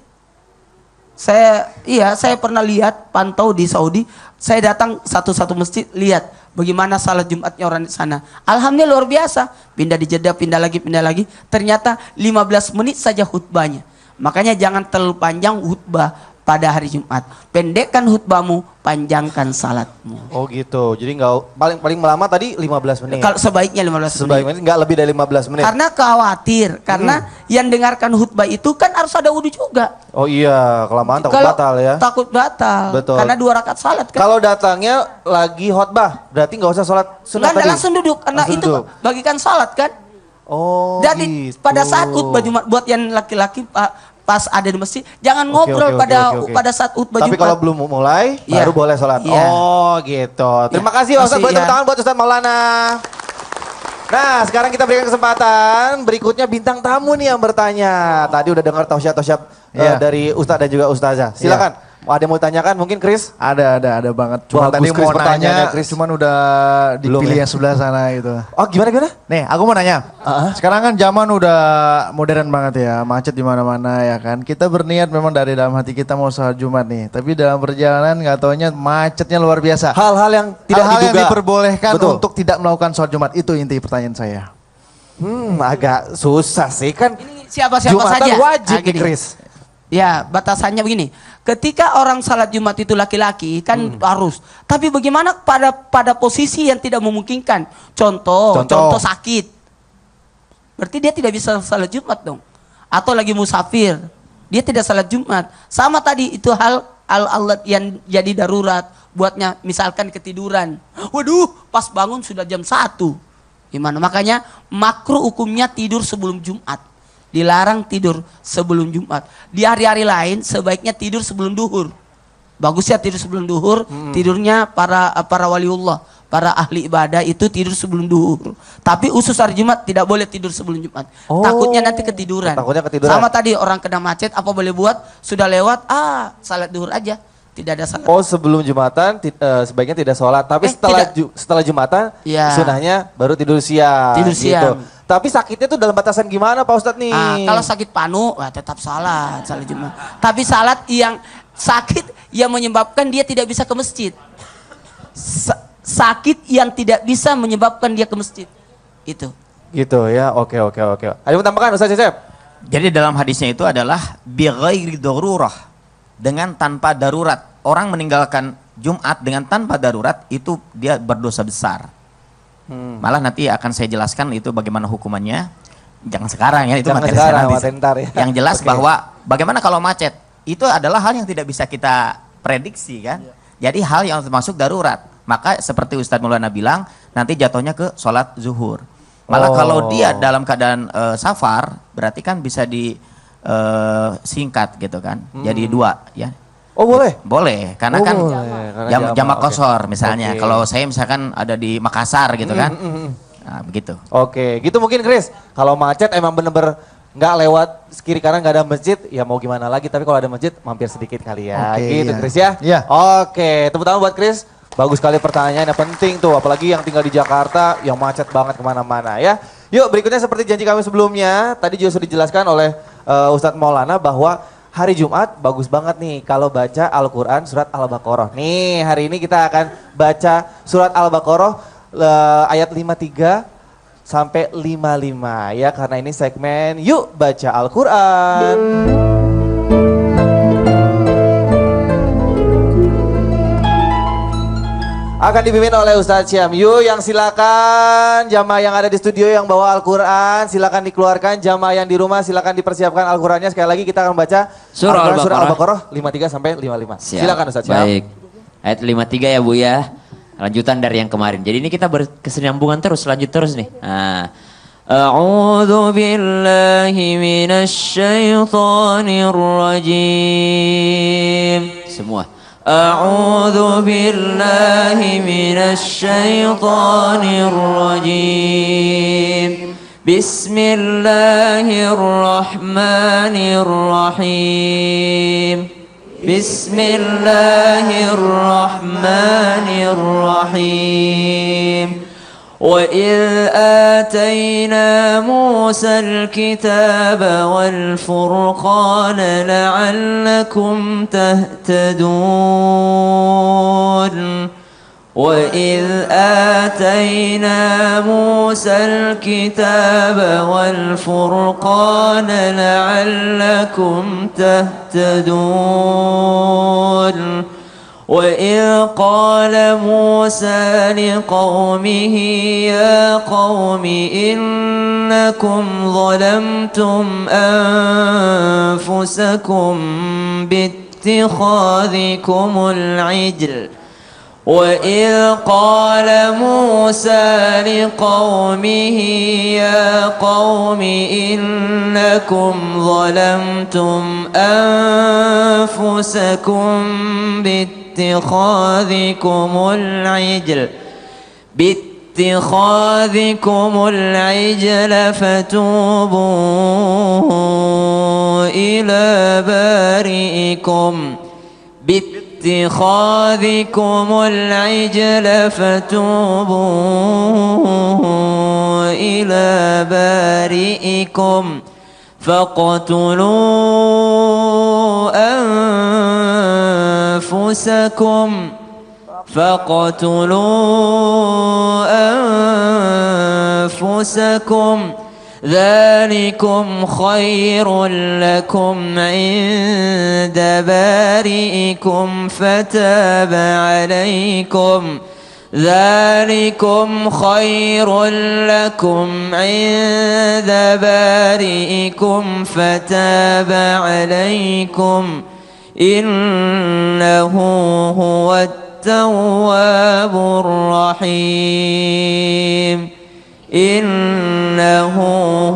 [SPEAKER 5] Saya pernah lihat, pantau di Saudi, saya datang satu-satu masjid, lihat bagaimana salat Jumatnya orang di sana. Alhamdulillah luar biasa. Pindah di Jeddah, pindah lagi. Ternyata 15 menit saja khutbahnya. Makanya jangan terlalu panjang khutbah pada hari Jumat. Pendekkan khutbahmu, panjangkan salatmu.
[SPEAKER 1] Oh gitu. Jadi nggak paling lama tadi 15 menit.
[SPEAKER 5] Kalau sebaiknya 15 menit.
[SPEAKER 1] Nggak lebih dari 15 menit.
[SPEAKER 5] Karena khawatir, karena yang dengarkan khutbah itu kan harus ada wudhu juga.
[SPEAKER 1] Oh iya, kelamaan takut
[SPEAKER 5] Kalau
[SPEAKER 1] batal ya.
[SPEAKER 5] Takut batal.
[SPEAKER 1] Betul.
[SPEAKER 5] Karena 2 rakaat salat kan.
[SPEAKER 1] Kalau datangnya lagi khotbah, berarti nggak usah sholat sunat
[SPEAKER 5] Nggak,
[SPEAKER 1] tadi.
[SPEAKER 5] langsung duduk, karena
[SPEAKER 1] Langsung
[SPEAKER 5] itu
[SPEAKER 1] duduk.
[SPEAKER 5] bagikan salat kan.
[SPEAKER 1] Oh
[SPEAKER 5] Jadi
[SPEAKER 1] gitu.
[SPEAKER 5] pada saat khutbah Jumat, buat yang laki-laki pas ada di masjid, jangan
[SPEAKER 1] Oke,
[SPEAKER 5] ngobrol
[SPEAKER 1] oke.
[SPEAKER 5] pada saat khutbah
[SPEAKER 1] Tapi
[SPEAKER 5] Jumat.
[SPEAKER 1] kalau belum mulai,
[SPEAKER 5] Iya.
[SPEAKER 1] baru boleh sholat.
[SPEAKER 5] Iya.
[SPEAKER 1] Oh gitu. Terima
[SPEAKER 5] Iya.
[SPEAKER 1] kasih Ustaz.
[SPEAKER 5] Masih,
[SPEAKER 1] Boleh tepuk
[SPEAKER 5] iya.
[SPEAKER 1] tangan buat Ustaz Maulana. Nah sekarang kita berikan kesempatan, berikutnya bintang tamu nih yang bertanya. Tadi udah dengar tausiah-tausiah
[SPEAKER 14] Iya.
[SPEAKER 1] dari Ustaz dan juga Ustazah. Silakan. Ada yang mau ditanyakan mungkin Chris?
[SPEAKER 14] Ada banget. Cuma
[SPEAKER 1] Bagus,
[SPEAKER 14] tadi
[SPEAKER 1] Chris,
[SPEAKER 14] mau
[SPEAKER 1] pertanyaannya,
[SPEAKER 14] nanya,
[SPEAKER 1] Chris.
[SPEAKER 14] cuman udah
[SPEAKER 1] Belum
[SPEAKER 14] dipilih
[SPEAKER 1] ya?
[SPEAKER 14] yang sebelah sana gitu.
[SPEAKER 1] Oh gimana?
[SPEAKER 14] Nih, aku mau nanya. Sekarang kan zaman udah modern banget ya, macet di mana-mana ya kan. Kita berniat memang dari dalam hati kita mau sholat Jumat nih, tapi dalam perjalanan nggak taunya macetnya luar biasa.
[SPEAKER 1] Hal-hal yang tidak
[SPEAKER 14] Hal-hal yang
[SPEAKER 1] diduga.
[SPEAKER 14] diperbolehkan
[SPEAKER 1] Betul.
[SPEAKER 14] untuk tidak melakukan sholat Jumat, itu inti pertanyaan saya.
[SPEAKER 1] Agak susah sih kan.
[SPEAKER 5] Siapa-siapa
[SPEAKER 1] Jumatan
[SPEAKER 5] saja.
[SPEAKER 1] wajib nih
[SPEAKER 5] gini.
[SPEAKER 1] Chris.
[SPEAKER 5] Ya, batasannya begini. Ketika orang salat Jumat itu laki-laki kan harus. Tapi bagaimana pada posisi yang tidak memungkinkan? Contoh sakit. Berarti dia tidak bisa salat Jumat dong. Atau lagi musafir, dia tidak salat Jumat. Sama tadi itu hal Allah yang jadi darurat buatnya, misalkan ketiduran. Waduh, pas bangun sudah jam 1. Gimana? Makanya makruh hukumnya tidur sebelum Jumat. Dilarang tidur sebelum Jumat. Di hari-hari lain sebaiknya tidur sebelum duhur. Bagusnya tidur sebelum duhur. Tidurnya para waliullah, para ahli ibadah itu tidur sebelum duhur. Tapi khusus hari Jumat tidak boleh tidur sebelum Jumat. Takutnya nanti ketiduran.
[SPEAKER 1] Takutnya ketiduran.
[SPEAKER 5] Sama tadi orang kena macet, apa boleh buat? Sudah lewat, salat duhur aja. Tidak ada salat.
[SPEAKER 1] Oh sebelum Jumatan sebaiknya tidak sholat. Tapi setelah Jumatan
[SPEAKER 5] Ya.
[SPEAKER 1] sunahnya baru tidur siang.
[SPEAKER 5] Tidur siang.
[SPEAKER 1] Gitu. Tapi sakitnya tuh dalam batasan gimana Pak Ustadz nih?
[SPEAKER 5] Kalau sakit panu, tetap salat Jumat. Tapi salat yang sakit yang menyebabkan dia tidak bisa ke masjid. Sakit yang tidak bisa menyebabkan dia ke masjid. Itu.
[SPEAKER 1] Gitu ya, oke. Ada yang tambahkan Ustaz Cecep?
[SPEAKER 8] Jadi dalam hadisnya itu adalah bi ghairi darurah, dengan tanpa darurat. Orang meninggalkan Jumat dengan tanpa darurat itu dia berdosa besar. Malah nanti akan saya jelaskan itu bagaimana hukumannya. Jangan sekarang ya, itu
[SPEAKER 1] Jangan
[SPEAKER 8] materi
[SPEAKER 1] sekarang,
[SPEAKER 8] saya nanti.
[SPEAKER 1] materi ntar ya.
[SPEAKER 8] Yang jelas
[SPEAKER 1] Oke.
[SPEAKER 8] bahwa bagaimana kalau macet, itu adalah hal yang tidak bisa kita prediksi kan. Jadi hal yang termasuk darurat. maka seperti Ustadz Maulana bilang, nanti jatuhnya ke sholat zuhur. Malah kalau dia dalam keadaan safar, berarti kan bisa disingkat gitu kan, jadi 2 ya.
[SPEAKER 1] Oh boleh?
[SPEAKER 8] Boleh, karena kan jamak kosor misalnya. Kalau saya misalkan ada di Makassar gitu kan, nah begitu.
[SPEAKER 1] Oke, gitu mungkin Chris. Kalau macet emang bener-bener nggak lewat kiri kanan nggak ada masjid, ya mau gimana lagi. Tapi kalau ada masjid, mampir sedikit kali ya.
[SPEAKER 14] Oke,
[SPEAKER 1] Gitu
[SPEAKER 14] iya.
[SPEAKER 1] Chris ya.
[SPEAKER 14] Iya.
[SPEAKER 1] Oke, tepuk tangan buat Chris. Bagus sekali pertanyaannya, penting tuh. Apalagi yang tinggal di Jakarta, yang macet banget kemana-mana ya. Yuk berikutnya seperti janji kami sebelumnya. Tadi juga sudah dijelaskan oleh Ustadz Maulana bahwa hari Jumat bagus banget nih kalau baca Al-Quran surat Al-Baqarah. Nih hari ini kita akan baca surat Al-Baqarah ayat 53 sampai 55 ya, karena ini segmen Yuk Baca Al-Quran. Akan dipimpin oleh Ustadz Syamyu, yang silakan jamaah yang ada di studio yang bawa Al-Quran silakan dikeluarkan, jamaah yang di rumah silakan dipersiapkan Al-Qurannya. Sekali lagi kita akan baca
[SPEAKER 6] Surah
[SPEAKER 1] Al-Baqarah 53 sampai 55. Silakan Ustadz Syam.
[SPEAKER 6] Baik. Ayat 53 ya Bu ya. Lanjutan dari yang kemarin. Jadi ini kita berkesinambungan terus, lanjut terus nih. Nah. A'udzu billahi minasyaitonir rajim. Semua. A'udzu billahi minasyaitonir rajim. Bismillahirrahmanirrahim. Bismillahirrahmanirrahim. وإذ آتينا موسى الكتاب والفرقان لعلكم تهتدون وإذ آتينا موسى الكتاب والفرقان لعلكم تهتدون وإذ قال موسى لقومه يا قوم إنكم ظلمتم أنفسكم باتخاذكم العجل وإذ قال موسى لقومه يا قوم إنكم ظلمتم أنفسكم باتخاذكم العجل فتوبوا إلى بارئكم باتخاذكم العجل فتوبوا إلى بارئكم فاقتلوا أنفسكم ذلكم خير لكم عند بارئكم فتاب عليكم ذلكم خير لكم عند بارئكم فتاب عليكم إنه هو التواب الرحيم إنه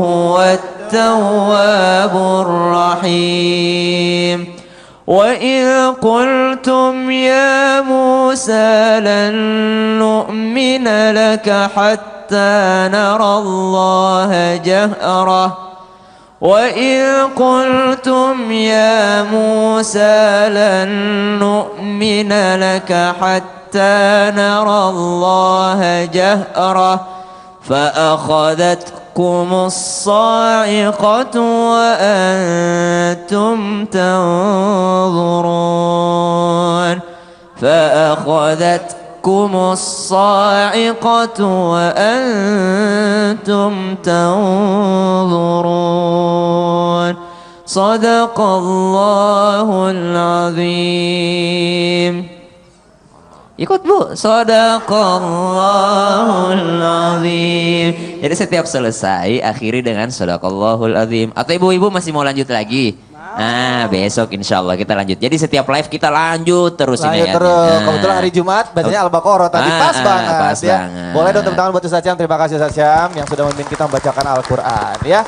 [SPEAKER 6] هو التواب الرحيم وإذ قلتم يا موسى لن نؤمن لك حتى نرى الله جهرة وإذ قلتم يا موسى لن نؤمن لك حتى نرى الله جهرة فأخذتكم الصاعقة وأنتم تنظرون فأخذتكم الصاعقة وأنتم تنظرون صدق الله العظيم. Ikut Bu, Sadaqallahul Azim. Jadi setiap selesai akhiri dengan Sadaqallahul Azim. Atau ibu-ibu masih mau lanjut lagi? Nah, besok insya Allah kita lanjut. Jadi setiap live kita lanjut terus ini
[SPEAKER 1] Lanjut
[SPEAKER 6] ayatnya.
[SPEAKER 1] terus.
[SPEAKER 6] Nah.
[SPEAKER 1] Kebetulan hari Jumat bacanya Al-Baqarah tadi pas banget
[SPEAKER 6] Pas
[SPEAKER 1] ya.
[SPEAKER 6] banget.
[SPEAKER 1] Boleh dong tepuk tangan buat Ustaz Syam. Terima kasih Ustaz Syam yang sudah memimpin kita membacakan Al-Qur'an ya.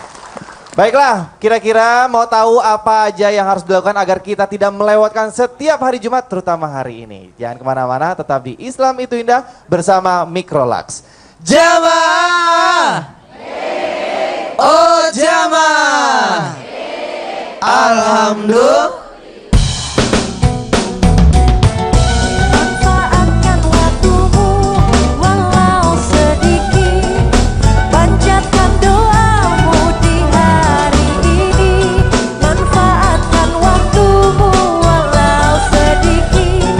[SPEAKER 1] Baiklah, kira-kira mau tahu apa aja yang harus dilakukan agar kita tidak melewatkan setiap hari Jumat, terutama hari ini. Jangan kemana-mana, tetap di Islam Itu Indah bersama Microlax. Jamaah! Oh jamaah! Alhamdulillah.
[SPEAKER 9] Manfaatkan waktumu walau sedikit, panjatkan doamu di hari ini. Manfaatkan waktumu walau sedikit.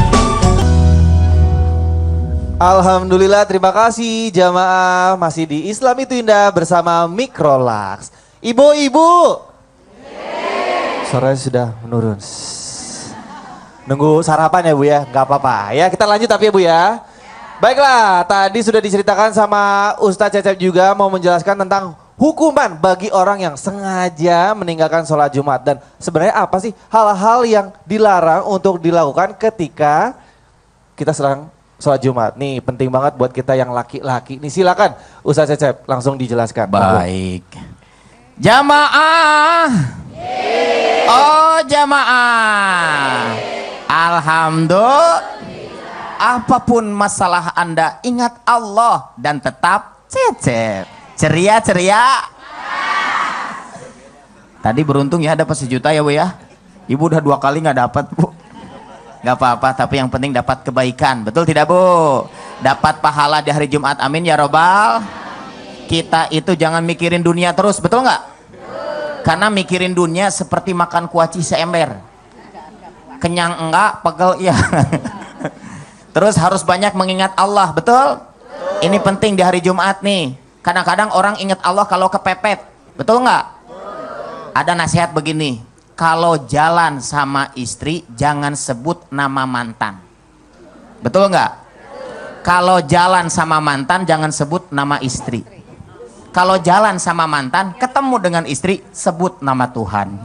[SPEAKER 1] Alhamdulillah, terima kasih jamaah masih di Islam Itu Indah bersama Microlax. Ibu-ibu, suaranya sudah menurun. Nunggu sarapan ya Bu ya, nggak apa-apa ya. Kita lanjut tapi ya Bu ya. Baiklah, tadi sudah diceritakan sama Ustadz Cecep juga mau menjelaskan tentang hukuman bagi orang yang sengaja meninggalkan sholat Jumat. Dan sebenarnya apa sih hal-hal yang dilarang untuk dilakukan ketika kita sedang sholat Jumat? Nih penting banget buat kita yang laki-laki. Nih silakan Ustadz Cecep langsung dijelaskan.
[SPEAKER 8] Baik. Jamaah. Oh jamaah. Alhamdulillah. Apapun masalah Anda, ingat Allah dan tetap Cecep. Ceria. Tadi beruntung ya dapat 1 juta ya Bu ya. Ibu udah 2 kali nggak dapat Bu. Nggak apa-apa, tapi yang penting dapat kebaikan. Betul tidak Bu? Dapat pahala di hari Jumat. Amin ya robbal. Kita itu jangan mikirin dunia terus, betul nggak? Karena mikirin dunia seperti makan kuaci seember. Kenyang enggak, pegel iya. Terus harus banyak mengingat Allah, betul? Ini penting di hari Jumat nih. Kadang-kadang orang ingat Allah kalau kepepet, betul nggak? Ada nasihat begini, kalau jalan sama istri jangan sebut nama mantan. Betul nggak? Kalau jalan sama mantan jangan sebut nama istri. Kalau jalan sama mantan, ketemu dengan istri, sebut nama Tuhan.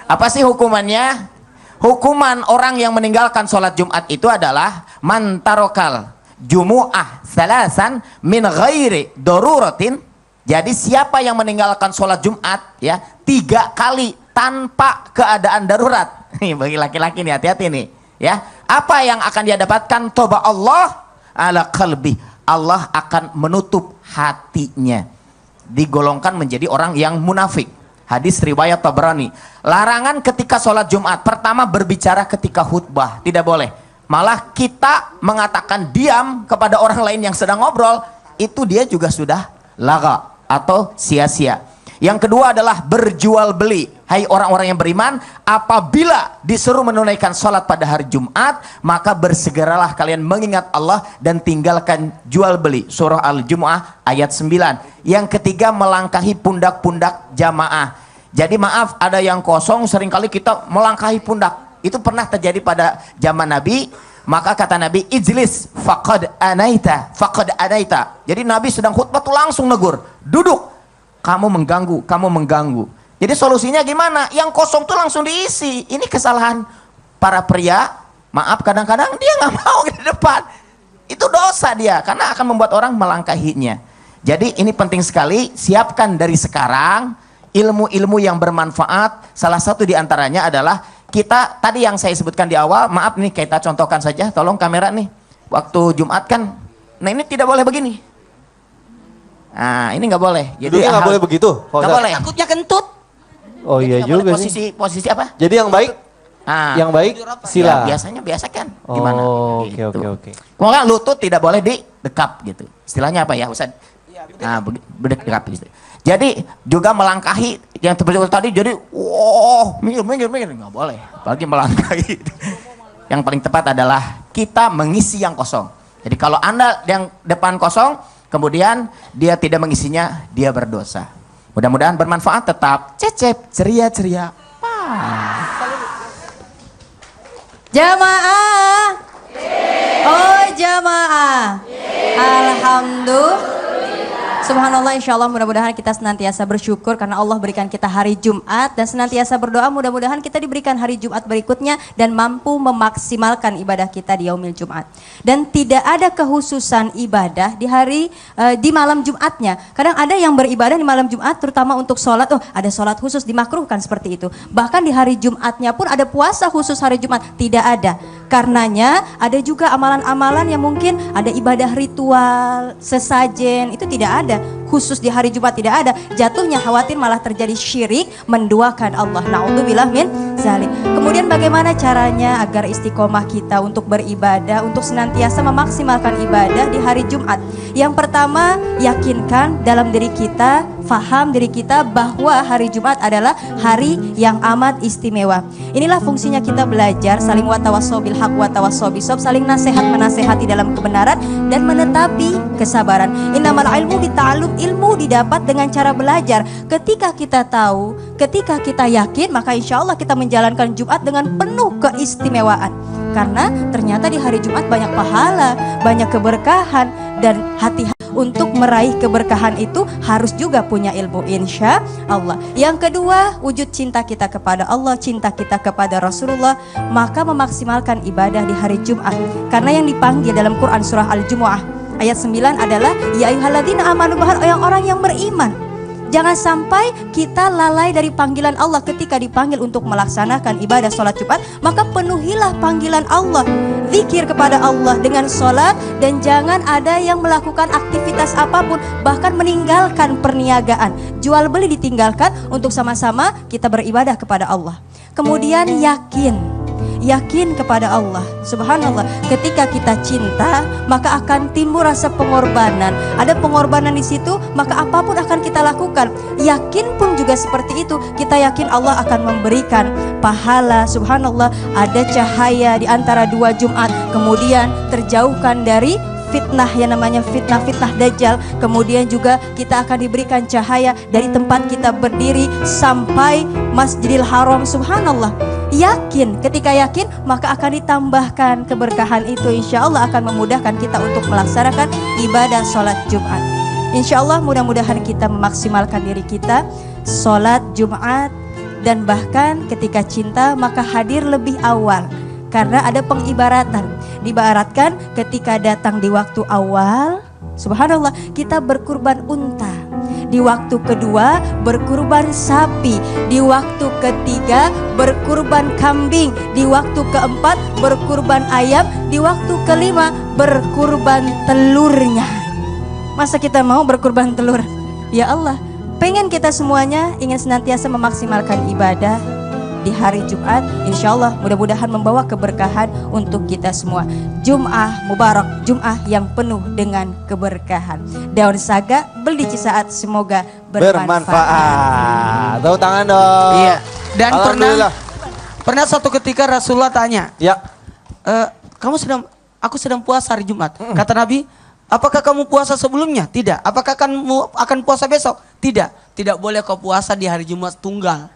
[SPEAKER 8] Apa sih hukumannya? Hukuman orang yang meninggalkan sholat Jumat itu adalah mantarokal jumu'ah salasan min ghairi daruratin. Jadi siapa yang meninggalkan sholat Jumat ya 3 kali tanpa keadaan darurat. Nih bagi laki-laki nih hati-hati nih ya. Apa yang akan dia dapatkan? Toba Allah ala qalbi. Allah akan menutup hatinya. Digolongkan menjadi orang yang munafik. Hadis riwayat Tabrani. Larangan ketika sholat Jumat. Pertama berbicara ketika khutbah. Tidak boleh. Malah kita mengatakan diam kepada orang lain yang sedang ngobrol. Itu dia juga sudah laga atau sia-sia. Yang kedua adalah berjual beli. Hai orang-orang yang beriman, apabila disuruh menunaikan sholat pada hari Jumat, maka bersegeralah kalian mengingat Allah dan tinggalkan jual beli. Surah Al-Jumu'ah ayat 9. Yang ketiga melangkahi pundak-pundak jamaah. Jadi maaf, ada yang kosong, seringkali kita melangkahi pundak. Itu pernah terjadi pada zaman Nabi. Maka kata Nabi, ijlis faqad anaita, faqad anaita. Jadi Nabi sedang khutbah tuh langsung negur, duduk. Kamu mengganggu. Jadi solusinya gimana? Yang kosong tuh langsung diisi. Ini kesalahan para pria. Maaf, kadang-kadang dia nggak mau di depan. Itu dosa dia, karena akan membuat orang melangkahinya. Jadi ini penting sekali. Siapkan dari sekarang ilmu-ilmu yang bermanfaat. Salah satu diantaranya adalah kita tadi yang saya sebutkan di awal. Maaf nih, kita contohkan saja. Tolong kamera nih. Waktu Jumat kan, nah ini tidak boleh begini. Nah ini nggak boleh. Jadi
[SPEAKER 1] nggak boleh begitu.
[SPEAKER 8] Nggak boleh.
[SPEAKER 5] Takutnya kentut.
[SPEAKER 1] Oh iya juga sih.
[SPEAKER 8] Posisi apa?
[SPEAKER 1] Jadi yang baik, yang baik sila.
[SPEAKER 8] Ya, biasanya biasakan. Gimana?
[SPEAKER 1] Oh, oke
[SPEAKER 8] Gitu.
[SPEAKER 1] oke.
[SPEAKER 8] Kemudian lutut tidak boleh didekap gitu. Istilahnya apa ya Ustaz? Nah, berdekap gitu. Jadi juga melangkahi yang seperti tadi. Jadi, minggir, nggak boleh. Apalagi melangkahi. Yang paling tepat adalah kita mengisi yang kosong. Jadi kalau Anda yang depan kosong, kemudian dia tidak mengisinya, dia berdosa. Mudah-mudahan bermanfaat. Tetap Cecep ceria.
[SPEAKER 7] Jamaah. Oh jamaah. Alhamdulillah. Subhanallah, insya Allah mudah-mudahan kita senantiasa bersyukur karena Allah berikan kita hari Jumat dan senantiasa berdoa mudah-mudahan kita diberikan hari Jumat berikutnya dan mampu memaksimalkan ibadah kita di yaumil Jumat. Dan tidak ada kekhususan ibadah di malam Jumatnya. Kadang ada yang beribadah di malam Jumat terutama untuk sholat, ada sholat khusus dimakruhkan seperti itu. Bahkan di hari Jumatnya pun ada puasa khusus hari Jumat, tidak ada. Karenanya ada juga amalan-amalan yang mungkin ada ibadah ritual, sesajen, itu tidak ada. Khusus di hari Jumat tidak ada. Jatuhnya khawatir malah terjadi syirik, menduakan Allah. Na'udzubillah min zalik. Kemudian bagaimana caranya agar istiqomah kita untuk beribadah, untuk senantiasa memaksimalkan ibadah di hari Jumat? Yang pertama, yakinkan dalam diri kita, faham diri kita bahwa hari Jumat adalah hari yang amat istimewa. Inilah fungsinya kita belajar saling watawassaw bil haq watawassaw bisob, saling nasihat menasehati dalam kebenaran dan menetapi kesabaran. Innamal ilmu bita'allum, ilmu didapat dengan cara belajar. Ketika kita tahu, ketika kita yakin, maka insya Allah kita menjalankan Jumat dengan penuh keistimewaan. Karena ternyata di hari Jumat banyak pahala, banyak keberkahan, dan hati-hati untuk meraih keberkahan itu harus juga punya ilmu, insya Allah. Yang kedua, wujud cinta kita kepada Allah, cinta kita kepada Rasulullah, maka memaksimalkan ibadah di hari Jumat. Karena yang dipanggil dalam Quran surah Al-Jumu'ah ayat 9 adalah ya ayyuhalladzina amanu, orang-orang yang beriman. Jangan sampai kita lalai dari panggilan Allah ketika dipanggil untuk melaksanakan ibadah sholat Jumat, maka penuhilah panggilan Allah. Zikir kepada Allah dengan sholat, dan jangan ada yang melakukan aktivitas apapun, bahkan meninggalkan perniagaan. Jual beli ditinggalkan untuk sama-sama kita beribadah kepada Allah. Kemudian yakin kepada Allah. Subhanallah, ketika kita cinta maka akan timbul rasa pengorbanan. Ada pengorbanan di situ, maka apapun akan kita lakukan. Yakin pun juga seperti itu. Kita yakin Allah akan memberikan pahala. Subhanallah, ada cahaya di antara dua Jumat, kemudian terjauhkan dari fitnah yang namanya fitnah Dajjal. Kemudian juga kita akan diberikan cahaya dari tempat kita berdiri sampai Masjidil Haram. Subhanallah, yakin, ketika yakin maka akan ditambahkan keberkahan itu. Insya Allah akan memudahkan kita untuk melaksanakan ibadah sholat Jumat. Insya Allah mudah-mudahan kita memaksimalkan diri kita sholat Jumat, dan bahkan ketika cinta maka hadir lebih awal. Karena ada pengibaratan, diibaratkan ketika datang di waktu awal, subhanallah, kita berkurban unta. Di waktu kedua berkurban sapi, di waktu ketiga berkurban kambing, di waktu keempat berkurban ayam, di waktu kelima berkurban telurnya. Masa kita mau berkurban telur? Ya Allah, pengen kita semuanya ingin senantiasa memaksimalkan ibadah di hari Jumat. Insya Allah mudah-mudahan membawa keberkahan untuk kita semua. Jum'ah Mubarak, Jum'ah yang penuh dengan keberkahan. Daun saga beli Cisaat, semoga bermanfaat.
[SPEAKER 1] Tepuk tangan dong.
[SPEAKER 5] Iya. Dan pernah suatu ketika Rasulullah tanya, aku sedang puasa hari Jumat. Kata Nabi, apakah kamu puasa sebelumnya? Tidak. Apakah kamu akan puasa besok? Tidak. Tidak boleh kau puasa di hari Jumat tunggal.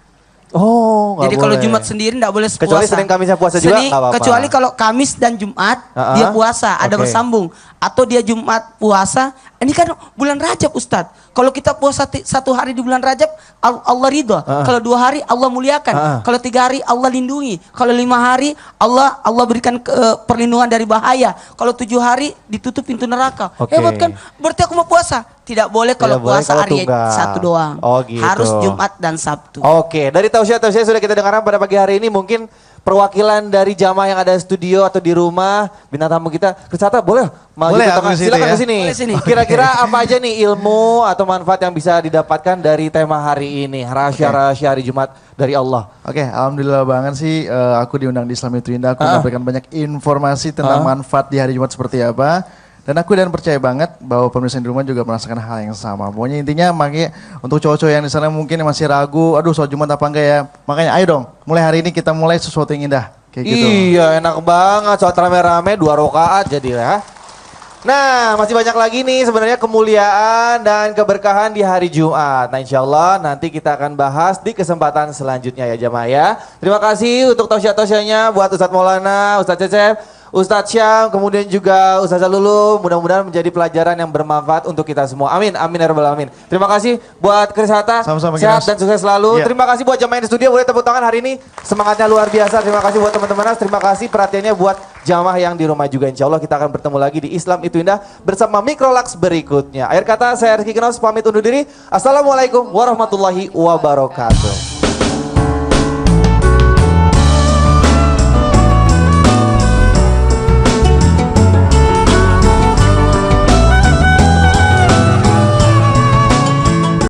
[SPEAKER 1] Oh,
[SPEAKER 5] jadi kalau Jumat sendiri tidak boleh puasa.
[SPEAKER 1] Kecuali Senin Kamisnya puasa juga nggak apa-apa.
[SPEAKER 5] Kecuali kalau Kamis dan Jumat dia puasa, ada bersambung. Atau dia Jumat puasa. Ini kan bulan Rajab, Ustadz. Kalau kita puasa satu hari di bulan Rajab, Allah ridho. Kalau 2 hari Allah muliakan. Kalau 3 hari Allah lindungi. Kalau 5 hari Allah berikan perlindungan dari bahaya. Kalau 7 hari ditutup pintu neraka. Hebat kan? Berarti aku mau puasa. Tidak boleh kalau puasa hari satu doang.
[SPEAKER 1] Gitu.
[SPEAKER 5] Harus Jumat dan Sabtu.
[SPEAKER 1] Oke, dari tausiah sudah kita dengarkan pada pagi hari ini. Mungkin perwakilan dari jamaah yang ada di studio atau di rumah, bintang tamu kita, Krisata boleh maju ke tengah, silakan ke sini. Kira-kira apa aja nih ilmu atau manfaat yang bisa didapatkan dari tema hari ini, rahasia-rahasia hari Jumat dari Allah?
[SPEAKER 14] Oke, alhamdulillah banget sih aku diundang di Islam Itu Indah. Aku mendapatkan banyak informasi tentang manfaat di hari Jumat seperti apa. Dan aku percaya banget bahwa pemirsa di rumah juga merasakan hal yang sama. Pokoknya intinya makanya untuk cowok-cowok yang di sana mungkin yang masih ragu, aduh sholat Jumat apa enggak ya. Makanya ayo dong, mulai hari ini kita mulai sesuatu yang indah. Kayak gitu.
[SPEAKER 1] Iya, enak banget, sholat rame-rame 2 rakaat jadi ya. Nah, masih banyak lagi nih sebenarnya kemuliaan dan keberkahan di hari Jumat. Nah, insya Allah nanti kita akan bahas di kesempatan selanjutnya ya jamaah ya. Terima kasih untuk tausiah-tausiahnya buat Ustadz Maulana, Ustadz Cecep. Ustadz Syam, kemudian juga Ustazah Lulu. Mudah-mudahan menjadi pelajaran yang bermanfaat untuk kita semua. Amin, amin ya rabbal alamin. Terima kasih buat Chris Hatta,
[SPEAKER 14] Sama-sama,
[SPEAKER 1] sehat
[SPEAKER 14] Ginas.
[SPEAKER 1] dan sukses selalu.
[SPEAKER 14] Iya.
[SPEAKER 1] Terima kasih buat jamaah di studio, boleh tepuk tangan hari ini. Semangatnya luar biasa. Terima kasih buat teman-teman Nas. Terima kasih perhatiannya buat jamaah yang di rumah juga. Insya Allah kita akan bertemu lagi di Islam Itu Indah bersama Mikrolaks berikutnya. Akhir kata saya Rizky Kinos pamit undur diri. Assalamualaikum warahmatullahi wabarakatuh.